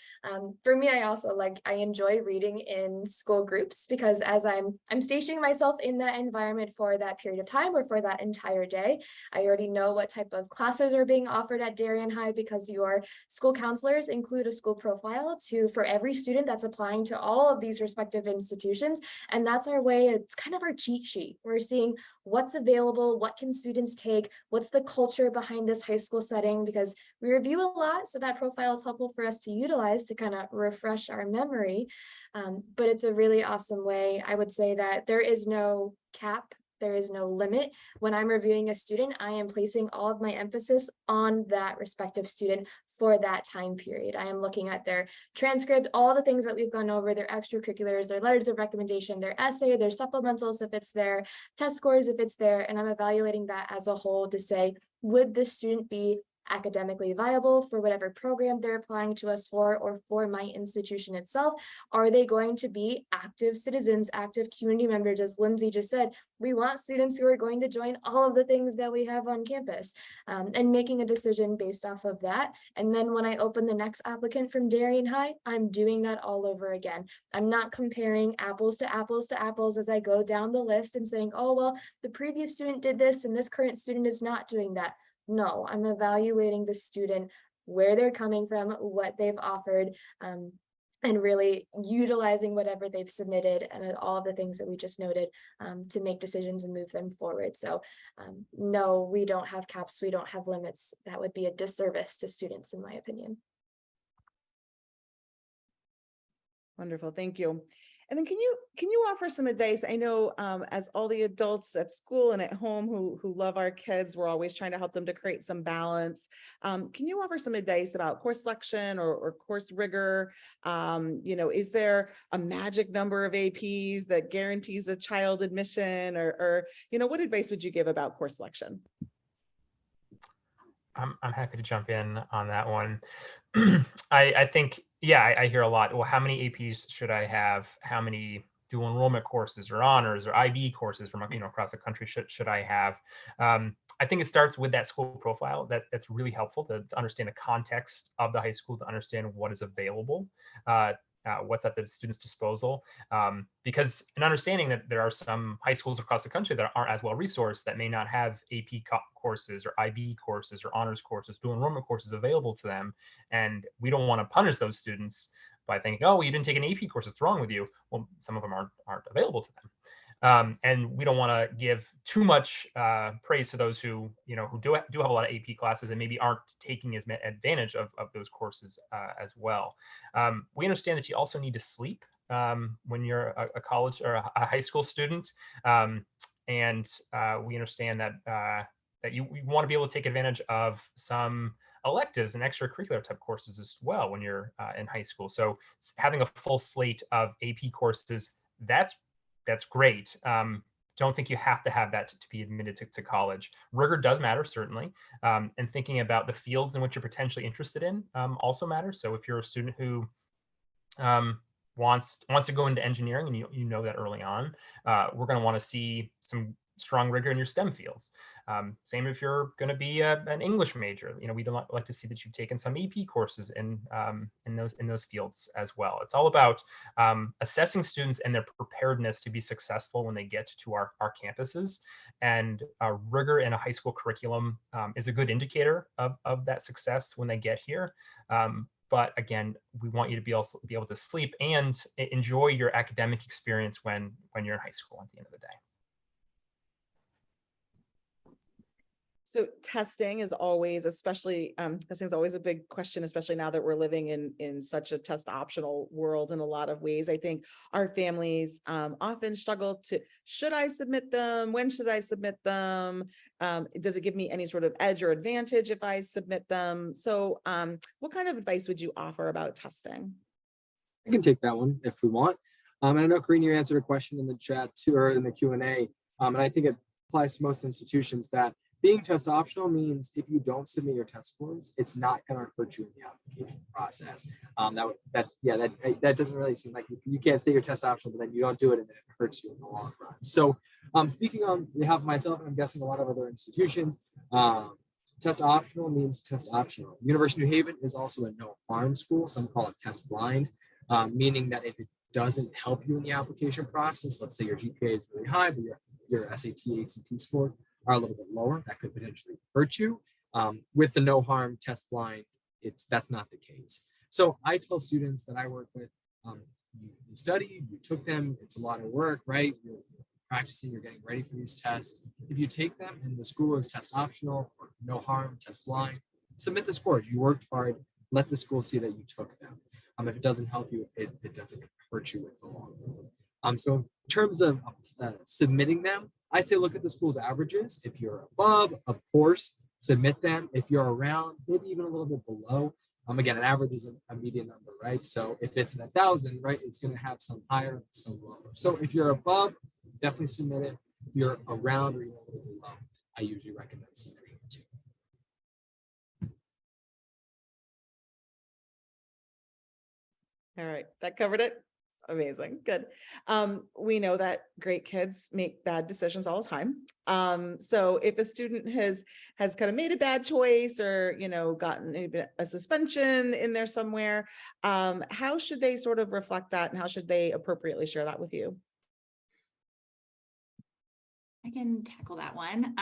For me, I enjoy reading in school groups, because as I'm stationing myself in that environment for that period of time or for that entire day, I already know what type of classes are being offered at Darien High, because your school counselors include a school profile for every student that's applying to all of these respective institutions. And that's our way, it's kind of our cheat sheet. We're seeing what's available, what can students take, what's the culture behind this high school setting, because we review a lot, so that profile is helpful for us to utilize to kind of refresh our memory. But it's a really awesome way. I would say that there is no cap, there is no limit. When I'm reviewing a student, I am placing all of my emphasis on that respective student for that time period. I am looking at their transcript, all the things that we've gone over, their extracurriculars, their letters of recommendation, their essay, their supplementals if it's there, test scores if it's there, and I'm evaluating that as a whole to say, would this student be academically viable for whatever program they're applying to us for, or for my institution itself? Are they going to be active citizens, active community members? As Lindsay just said, we want students who are going to join all of the things that we have on campus, and making a decision based off of that. And then when I open the next applicant from Darien High, I'm doing that all over again. I'm not comparing apples to apples to apples as I go down the list and saying, oh, well, the previous student did this and this current student is not doing that. No, I'm evaluating the student, where they're coming from, what they've offered, and really utilizing whatever they've submitted and all of the things that we just noted, to make decisions and move them forward. So no, we don't have caps, we don't have limits. That would be a disservice to students, in my opinion. Wonderful, thank you. And then can you offer some advice? I know as all the adults at school and at home who love our kids, we're always trying to help them to create some balance. Can you offer some advice about course selection or course rigor? Is there a magic number of APs that guarantees a child admission, or what advice would you give about course selection? I'm happy to jump in on that one. I think, yeah, I hear a lot. Well, how many APs should I have? How many dual enrollment courses or honors or IB courses from across the country should I have? I think it starts with that school profile. That's really helpful to understand the context of the high school, to understand what is available, what's at the student's disposal, because an understanding that there are some high schools across the country that aren't as well resourced, that may not have AP courses or IB courses or honors courses, dual enrollment courses available to them. And we don't want to punish those students by thinking, oh, well, you didn't take an AP course, what's wrong with you? Well, some of them aren't available to them. And we don't want to give too much praise to those who do have a lot of AP classes and maybe aren't taking as advantage of those courses as well. We understand that you also need to sleep when you're a college or a high school student, and we understand that you want to be able to take advantage of some electives and extracurricular type courses as well when you're in high school. So having a full slate of AP courses, that's great. Don't think you have to have that to be admitted to college. Rigor does matter, certainly. And thinking about the fields in which you're potentially interested in also matters. So if you're a student who wants to go into engineering, and you know that early on, we're going to want to see some strong rigor in your STEM fields. Same if you're going to be an English major. We'd like to see that you've taken some AP courses in those fields as well. It's all about assessing students and their preparedness to be successful when they get to our campuses. And rigor in a high school curriculum is a good indicator of that success when they get here. But again, we want you to be able to sleep and enjoy your academic experience when you're in high school at the end of the day. So testing is always, testing is always a big question, especially now that we're living in such a test optional world in a lot of ways. I think our families often struggle to, should I submit them? When should I submit them? Does it give me any sort of edge or advantage if I submit them? So what kind of advice would you offer about testing? I can take that one if we want. And I know, Karina, you answered a question in the chat too, or in the Q&A. And I think it applies to most institutions that being test optional means if you don't submit your test scores, it's not going to hurt you in the application process. That doesn't really seem like you can't say you're test optional, but then you don't do it and then it hurts you in the long run. So speaking on behalf of myself, and I'm guessing a lot of other institutions, test optional means test optional. University of New Haven is also a no harm school. Some call it test blind, meaning that if it doesn't help you in the application process, let's say your GPA is really high, but your SAT, ACT score are a little bit lower, that could potentially hurt you. With the no harm test blind, that's not the case. So I tell students that I work with, you studied, you took them, it's a lot of work, right? You're practicing, you're getting ready for these tests. If you take them and the school is test optional or no harm, test blind, submit the score. You worked hard, let the school see that you took them. If it doesn't help you, it doesn't hurt you in the long run. So in terms of submitting them, I say look at the school's averages. If you're above, of course, submit them. If you're around, maybe even a little bit below, again, an average is a median number, right? So if it's 1,000, right, it's going to have some higher, some lower. So if you're above, definitely submit it. If you're around or even a little below, I usually recommend submitting it too. All right, that covered it. Amazing, good. We know that great kids make bad decisions all the time. So if a student has kind of made a bad choice or, gotten a suspension in there somewhere, how should they sort of reflect that and how should they appropriately share that with you? I can tackle that one.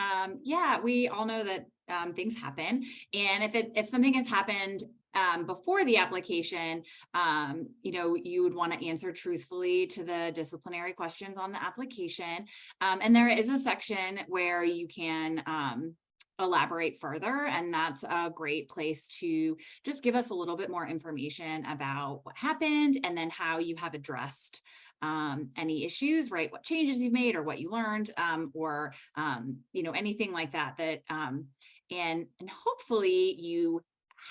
Yeah, we all know that things happen. And if something has happened before the application, you would want to answer truthfully to the disciplinary questions on the application. And there is a section where you can elaborate further, and that's a great place to just give us a little bit more information about what happened and then how you have addressed any issues, right? What changes you've made or what you learned, or anything like that, and hopefully you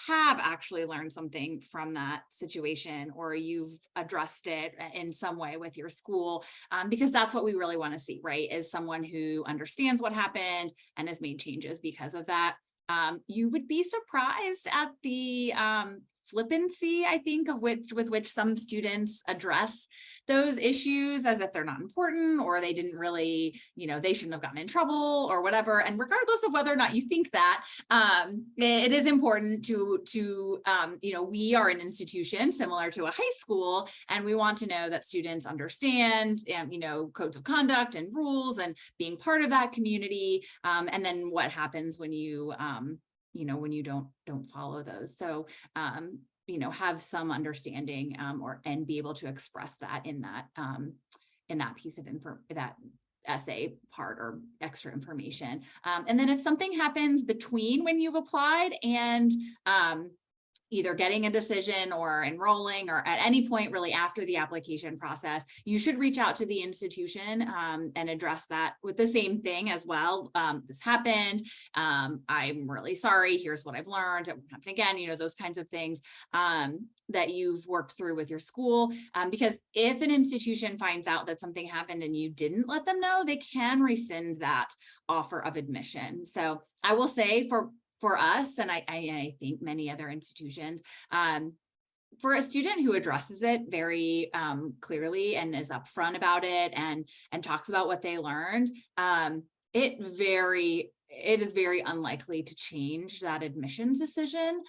have actually learned something from that situation, or you've addressed it in some way with your school, because that's what we really want to see, right? Is someone who understands what happened and has made changes because of that. You would be surprised at the flippancy, I think, with which some students address those issues as if they're not important, or they didn't really, they shouldn't have gotten in trouble or whatever. And regardless of whether or not you think that, it is important to we are an institution similar to a high school, and we want to know that students understand, codes of conduct and rules and being part of that community. And then what happens when you when you don't follow those. So, have some understanding and be able to express that in that piece of that essay part or extra information. And then if something happens between when you've applied and either getting a decision or enrolling, or at any point really after the application process, you should reach out to the institution and address that with the same thing as well. This happened. I'm really sorry. Here's what I've learned. It won't happen again. Those kinds of things that you've worked through with your school. Because if an institution finds out that something happened and you didn't let them know, they can rescind that offer of admission. So I will say for us, and I think many other institutions, for a student who addresses it very clearly and is upfront about it and talks about what they learned, it is very unlikely to change that admissions decision.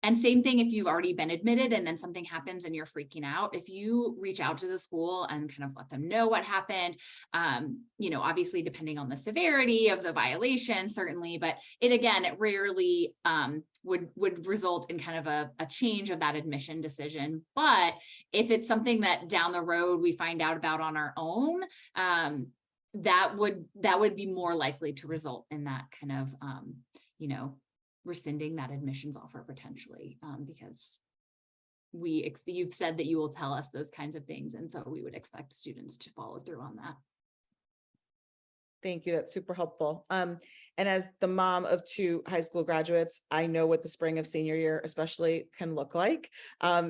And same thing if you've already been admitted and then something happens and you're freaking out. If you reach out to the school and kind of let them know what happened, obviously depending on the severity of the violation, certainly, but it rarely would result in kind of a change of that admission decision. But if it's something that down the road we find out about on our own, that would be more likely to result in that kind of, rescinding that admissions offer potentially, because you've said that you will tell us those kinds of things. And so we would expect students to follow through on that. Thank you. That's super helpful. And as the mom of 2 high school graduates, I know what the spring of senior year especially can look like.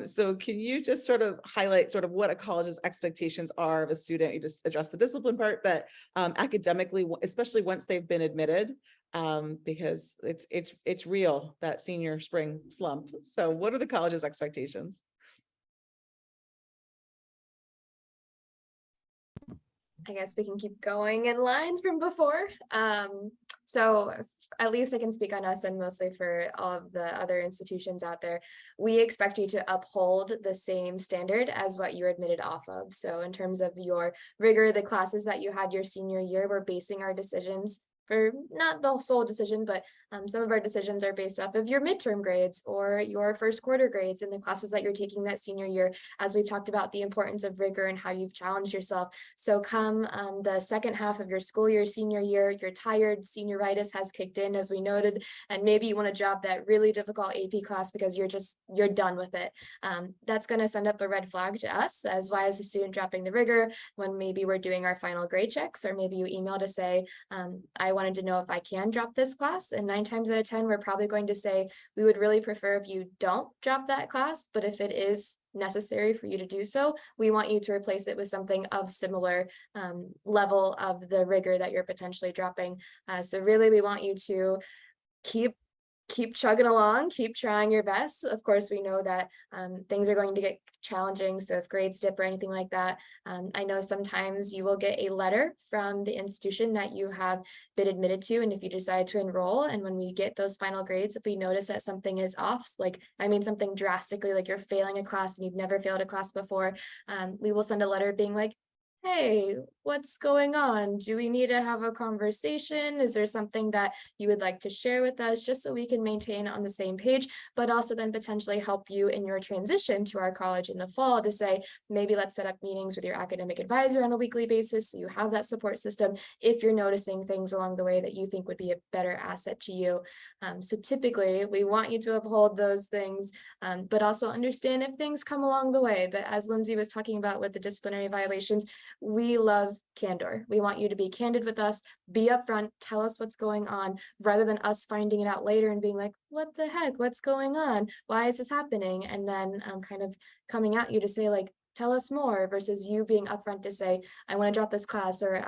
So can you just sort of highlight sort of what a college's expectations are of a student? You just addressed the discipline part, but academically, especially once they've been admitted, because it's real, that senior spring slump. So what are the college's expectations? I guess we can keep going in line from before. So at least I can speak on us and mostly for all of the other institutions out there. We expect you to uphold the same standard as what you're admitted off of. So in terms of your rigor, the classes that you had your senior year, we're basing our decisions for not the sole decision, but some of our decisions are based off of your midterm grades or your first quarter grades in the classes that you're taking that senior year, as we've talked about the importance of rigor and how you've challenged yourself. So come the second half of your school year, senior year, you're tired, senioritis has kicked in, as we noted, and maybe you want to drop that really difficult AP class because you're done with it. That's going to send up a red flag to us as why is a student dropping the rigor when maybe we're doing our final grade checks, or maybe you email to say, I wanted to know if I can drop this class. And 9 times out of 10, we're probably going to say, we would really prefer if you don't drop that class, but if it is necessary for you to do so, we want you to replace it with something of similar level of the rigor that you're potentially dropping. So really, we want you to keep chugging along, keep trying your best. Of course, we know that things are going to get challenging. So if grades dip or anything like that, I know sometimes you will get a letter from the institution that you have been admitted to. And if you decide to enroll, and when we get those final grades, if we notice that something is off, like, I mean, something drastically, like you're failing a class and you've never failed a class before, we will send a letter being like, hey, what's going on? Do we need to have a conversation? Is there something that you would like to share with us, just so we can maintain on the same page, but also then potentially help you in your transition to our college in the fall to say, maybe let's set up meetings with your academic advisor on a weekly basis so you have that support system if you're noticing things along the way that you think would be a better asset to you. So typically we want you to uphold those things, but also understand if things come along the way. But as Lindsay was talking about with the disciplinary violations, we love candor. We want you to be candid with us, be upfront, tell us what's going on, rather than us finding it out later and being like, what the heck, what's going on? Why is this happening? And then kind of coming at you to say, like, tell us more, versus you being upfront to say, I want to drop this class, or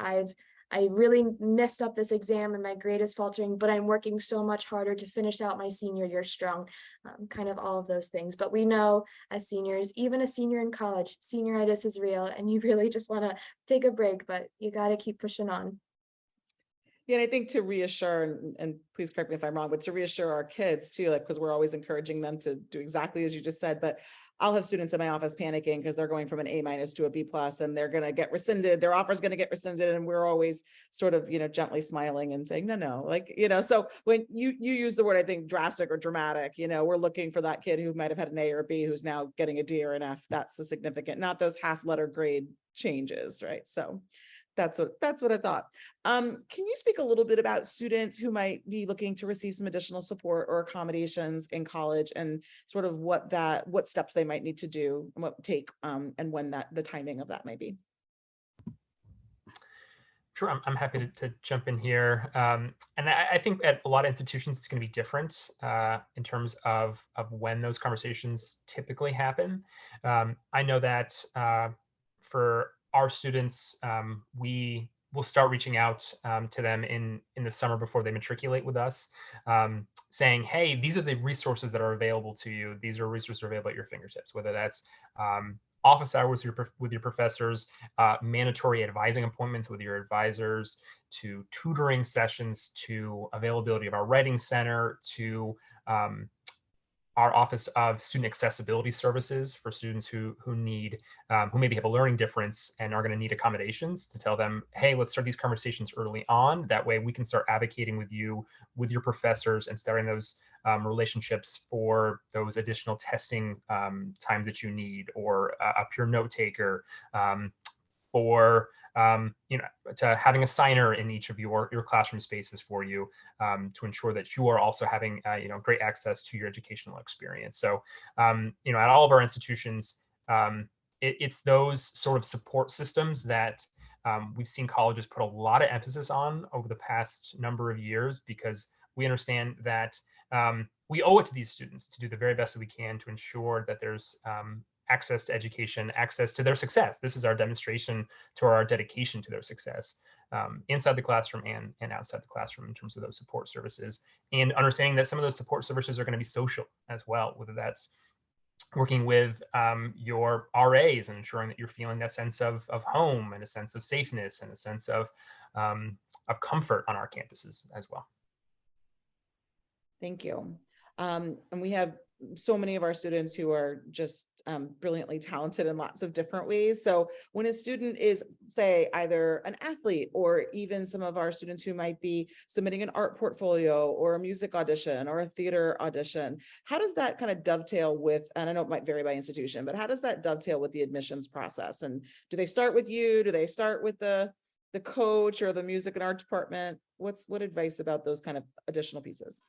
I really messed up this exam and my grade is faltering, but I'm working so much harder to finish out my senior year strong, kind of all of those things. But we know as seniors, even a senior in college, senioritis is real and you really just want to take a break, but you got to keep pushing on. Yeah, and I think to reassure, and please correct me if I'm wrong, but to reassure our kids too, like, because we're always encouraging them to do exactly as you just said, but I'll have students in my office panicking because they're going from an A- to a B+, and they're going to get rescinded. Their offer is going to get rescinded. And we're always sort of, gently smiling and saying, no, like, so when you use the word, I think, drastic or dramatic, we're looking for that kid who might've had an A or B, who's now getting a D or an F. That's the significant, not those half letter grade changes, right? So that's what I thought. Can you speak a little bit about students who might be looking to receive some additional support or accommodations in college, and sort of what steps they might need to do and what take, and when the timing of that might be? Sure, I'm happy to jump in here. And I think at a lot of institutions, it's going to be different in terms of when those conversations typically happen. I know that for our students, we will start reaching out to them in the summer before they matriculate with us, saying, hey, these are the resources that are available to you. These are resources that are available at your fingertips, whether that's office hours with your professors, mandatory advising appointments with your advisors, to tutoring sessions, to availability of our writing center, to our Office of Student Accessibility Services for students who maybe have a learning difference and are going to need accommodations, to tell them, hey, let's start these conversations early on. That way we can start advocating with you, with your professors, and starting those relationships for those additional testing times that you need, or a peer note taker, for to having a signer in each of your classroom spaces for you, to ensure that you are also having great access to your educational experience. So at all of our institutions, it's those sort of support systems that we've seen colleges put a lot of emphasis on over the past number of years, because we understand that we owe it to these students to do the very best that we can to ensure that there's access to education, access to their success. This is our demonstration to our dedication to their success, inside the classroom and outside the classroom, in terms of those support services, and understanding that some of those support services are going to be social as well, whether that's working with your RAs and ensuring that you're feeling that sense of home, and a sense of safeness, and a sense of comfort on our campuses as well. Thank you. And we have so many of our students who are just brilliantly talented in lots of different ways. So when a student is, say, either an athlete or even some of our students who might be submitting an art portfolio or a music audition or a theater audition, how does that kind of dovetail with, and I know it might vary by institution, but how does that dovetail with the admissions process? And do they start with you? Do they start with the coach or the music and art department? What advice about those kind of additional pieces?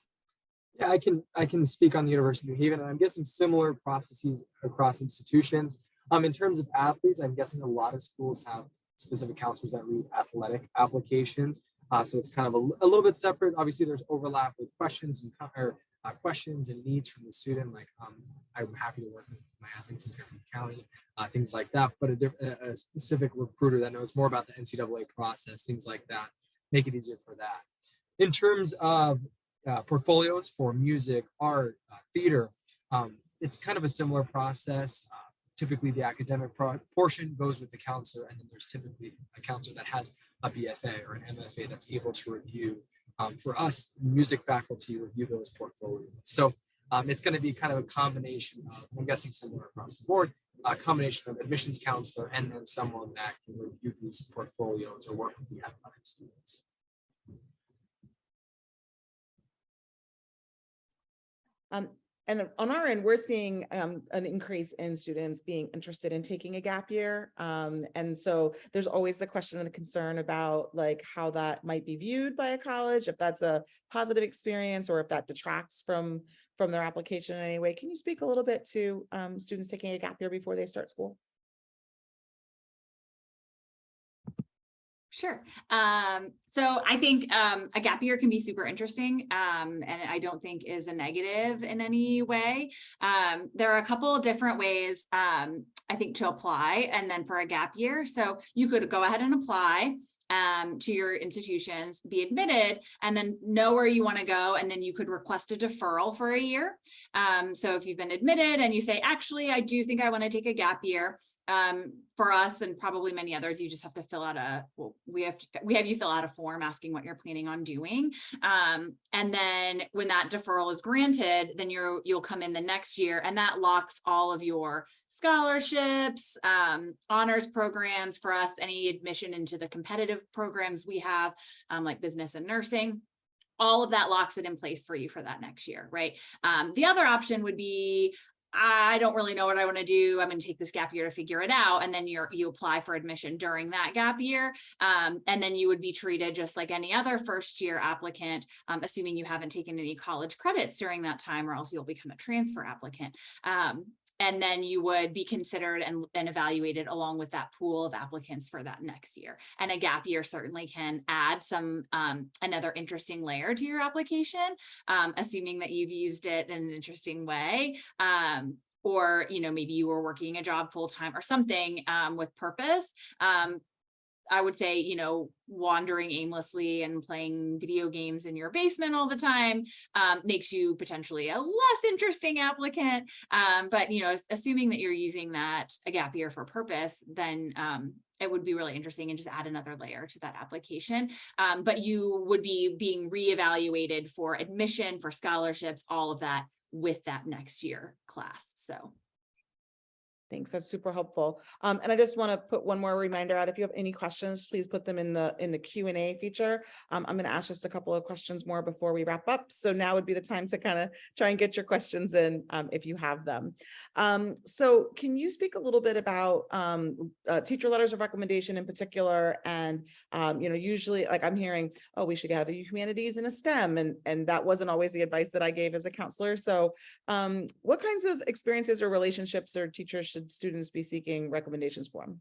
Yeah, I can speak on the University of New Haven, and I'm guessing similar processes across institutions. In terms of athletes, I'm guessing a lot of schools have specific counselors that read athletic applications. So it's kind of a little bit separate. Obviously, there's overlap with questions and questions and needs from the student. Like I'm happy to work with my athletes in Fairfield County, things like that. But a specific recruiter that knows more about the NCAA process, things like that, make it easier for that. In terms of portfolios for music, art, theater, it's kind of a similar process. Typically, the academic portion goes with the counselor, and then there's typically a counselor that has a BFA or an MFA that's able to review. For us, music faculty review those portfolios. So it's going to be kind of a combination of, I'm guessing similar across the board, a combination of admissions counselor and then someone that can review these portfolios or work with the athletic students. And on our end, we're seeing an increase in students being interested in taking a gap year. And so there's always the question and the concern about like how that might be viewed by a college, if that's a positive experience or if that detracts from their application in any way. Can you speak a little bit to students taking a gap year before they start school? Sure. So I think a gap year can be super interesting, and I don't think is a negative in any way. There are a couple of different ways I think to apply, and then for a gap year. So you could go ahead and apply to your institutions, be admitted, and then know where you want to go. And then you could request a deferral for a year. So if you've been admitted and you say, actually, I do think I want to take a gap year, for us and probably many others, you just have to fill out we have you fill out a form asking what you're planning on doing. And then when that deferral is granted, then you'll come in the next year, and that locks all of your scholarships, honors programs. For us, any admission into the competitive programs we have, like business and nursing, all of that locks it in place for you for that next year, right? The other option would be, I don't really know what I want to do. I'm going to take this gap year to figure it out. And then you apply for admission during that gap year. And then you would be treated just like any other first year applicant, assuming you haven't taken any college credits during that time, or else you'll become a transfer applicant. And then you would be considered and evaluated along with that pool of applicants for that next year. And a gap year certainly can add some another interesting layer to your application, assuming that you've used it in an interesting way. Or, maybe you were working a job full-time or something with purpose. I would say, wandering aimlessly and playing video games in your basement all the time makes you potentially a less interesting applicant. But, assuming that you're using a gap year for purpose, then it would be really interesting and just add another layer to that application. But you would be being reevaluated for admission, for scholarships, all of that with that next year class. So. Thanks. That's super helpful. And I just want to put one more reminder out. If you have any questions, please put them in the Q&A feature. I'm going to ask just a couple of questions more before we wrap up. So now would be the time to kind of try and get your questions in if you have them. So can you speak a little bit about teacher letters of recommendation in particular? And, usually like I'm hearing, oh, we should have a humanities and a STEM. And that wasn't always the advice that I gave as a counselor. So what kinds of experiences or relationships or teachers should students be seeking recommendations from?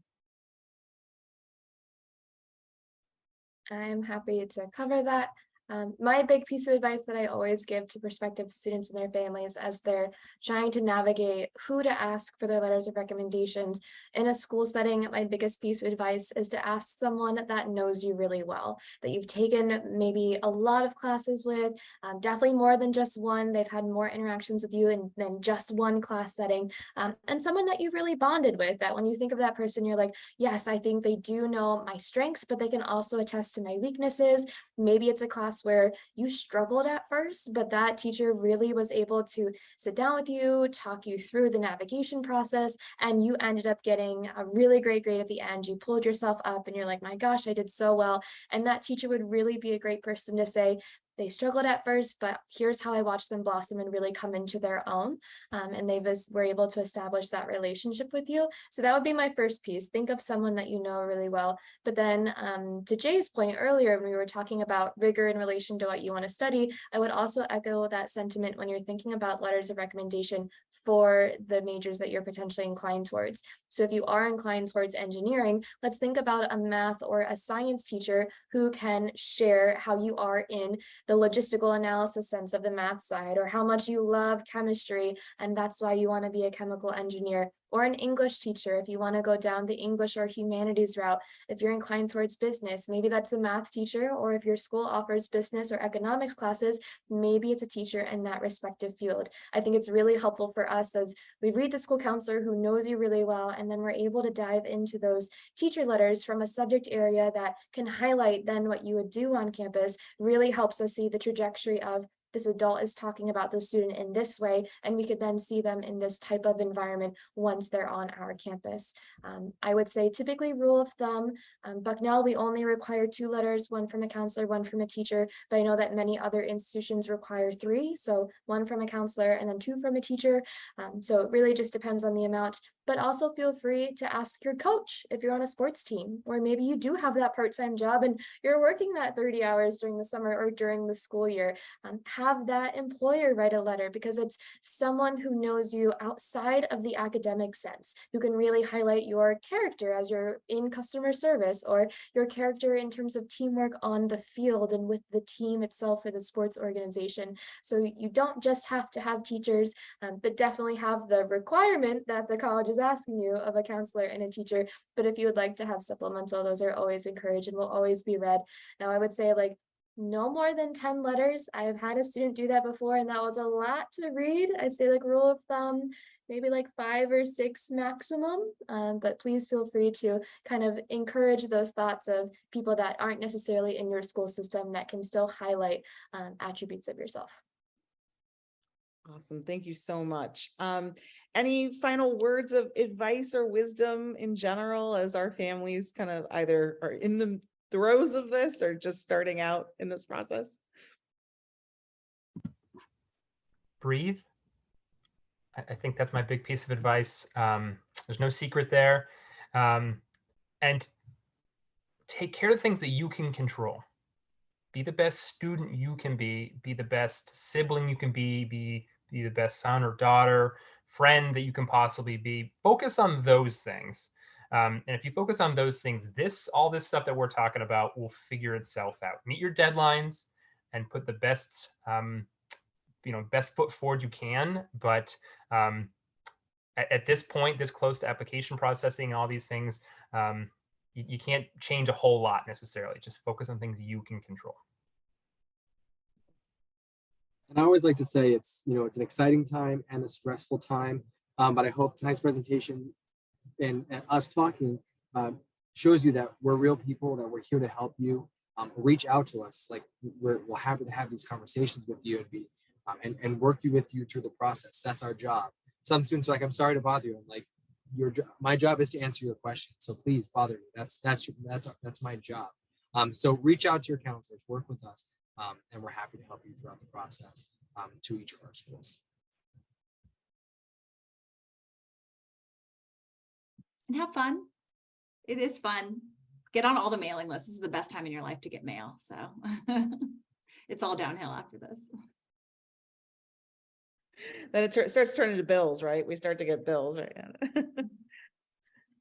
I'm happy to cover that. My big piece of advice that I always give to prospective students and their families as they're trying to navigate who to ask for their letters of recommendations in a school setting, my biggest piece of advice is to ask someone that knows you really well, that you've taken maybe a lot of classes with, definitely more than just one. They've had more interactions with you than just one class setting, and someone that you've really bonded with, that when you think of that person, you're like, yes, I think they do know my strengths, but they can also attest to my weaknesses. Maybe it's a class class where you struggled at first, but that teacher really was able to sit down with you, talk you through the navigation process, and you ended up getting a really great grade at the end. You pulled yourself up and you're like, my gosh, I did so well. And that teacher would really be a great person to say, they struggled at first, but here's how I watched them blossom and really come into their own. And were able to establish that relationship with you. So that would be my first piece. Think of someone that you know really well. But then to Jay's point earlier, when we were talking about rigor in relation to what you want to study, I would also echo that sentiment when you're thinking about letters of recommendation for the majors that you're potentially inclined towards. So if you are inclined towards engineering, let's think about a math or a science teacher who can share how you are in the logistical analysis sense of the math side, or how much you love chemistry and that's why you want to be a chemical engineer, or an English teacher if you want to go down the English or humanities route. If you're inclined towards business, maybe that's a math teacher, or if your school offers business or economics classes, maybe it's a teacher in that respective field. I think it's really helpful for us as we read the school counselor who knows you really well, and then we're able to dive into those teacher letters from a subject area that can highlight then what you would do on campus. Really helps us see the trajectory of this adult is talking about the student in this way, and we could then see them in this type of environment once they're on our campus. I would say typically rule of thumb, Bucknell, we only require 2 letters, one from a counselor, one from a teacher, but I know that many other institutions require 3, so 1 from a counselor and then 2 from a teacher. So it really just depends on the amount. But also feel free to ask your coach if you're on a sports team, or maybe you do have that part-time job and you're working that 30 hours during the summer or during the school year. Have that employer write a letter, because it's someone who knows you outside of the academic sense, who can really highlight your character as you're in customer service, or your character in terms of teamwork on the field and with the team itself or the sports organization. So you don't just have to have teachers, but definitely have the requirement that the college is asking you of a counselor and a teacher. But if you would like to have supplemental, those are always encouraged and will always be read. Now, I would say like no more than 10 letters. I have had a student do that before, and that was a lot to read. I'd say like rule of thumb, maybe like 5 or 6 maximum. But please feel free to kind of encourage those thoughts of people that aren't necessarily in your school system that can still highlight attributes of yourself. Awesome. Thank you so much. Any final words of advice or wisdom in general as our families kind of either are in the throes of this or just starting out in this process? Breathe. I think that's my big piece of advice. There's no secret there. And take care of things that you can control. Be the best student you can be the best sibling you can be the best son or daughter, friend that you can possibly be. Focus on those things. And if you focus on those things, all this stuff that we're talking about will figure itself out. Meet your deadlines and put the best, best foot forward you can. But at this point, this close to application processing, all these things, you can't change a whole lot necessarily. Just focus on things you can control. And I always like to say it's an exciting time and a stressful time. But I hope tonight's presentation and us talking shows you that we're real people, that we're here to help you. Reach out to us. Like we're happy to have these conversations with you and be and work with you through the process. That's our job. Some students are like, I'm sorry to bother you. I'm like, my job is to answer your question. So please bother me. That's my job. So reach out to your counselors, work with us, and we're happy to help you throughout the process to each of our schools. And have fun. It is fun. Get on all the mailing lists. This is the best time in your life to get mail. So it's all downhill after this. Then it starts turning to bills, right? We start to get bills, right?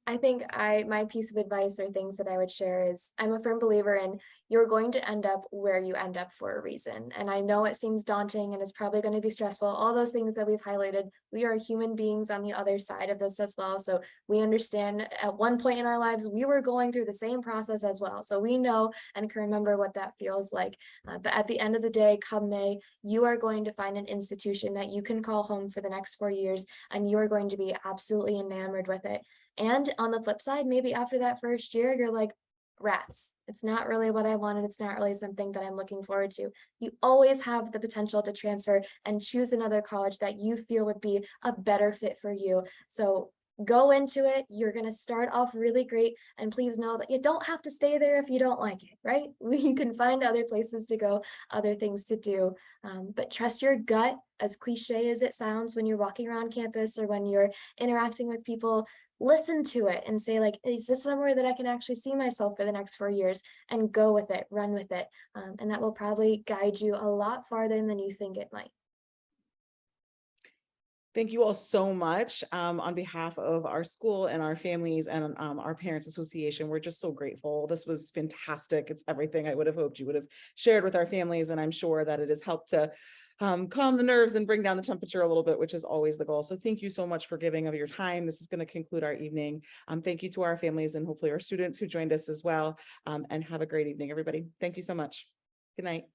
I think my piece of advice or things that I would share is I'm a firm believer in you're going to end up where you end up for a reason. And I know it seems daunting and it's probably going to be stressful. All those things that we've highlighted, we are human beings on the other side of this as well. So we understand at one point in our lives, we were going through the same process as well. So we know and can remember what that feels like. But at the end of the day, come May, you are going to find an institution that you can call home for the next 4 years, and you are going to be absolutely enamored with it. And on the flip side, maybe after that first year, you're like, rats. It's not really what I wanted. It's not really something that I'm looking forward to. You always have the potential to transfer and choose another college that you feel would be a better fit for you. So go into it. You're going to start off really great. And please know that you don't have to stay there if you don't like it, right? You can find other places to go, other things to do. But trust your gut, as cliche as it sounds, when you're walking around campus or when you're interacting with people. Listen to it and say, like, is this somewhere that I can actually see myself for the next 4 years? And go with it, run with it. And that will probably guide you a lot farther than you think it might. Thank you all so much on behalf of our school and our families and our Parents Association. We're just so grateful. This was fantastic. It's everything I would have hoped you would have shared with our families. And I'm sure that it has helped to calm the nerves and bring down the temperature a little bit, which is always the goal. So thank you so much for giving of your time. This is going to conclude our evening. Thank you to our families and hopefully our students who joined us as well. And have a great evening, everybody. Thank you so much. Good night.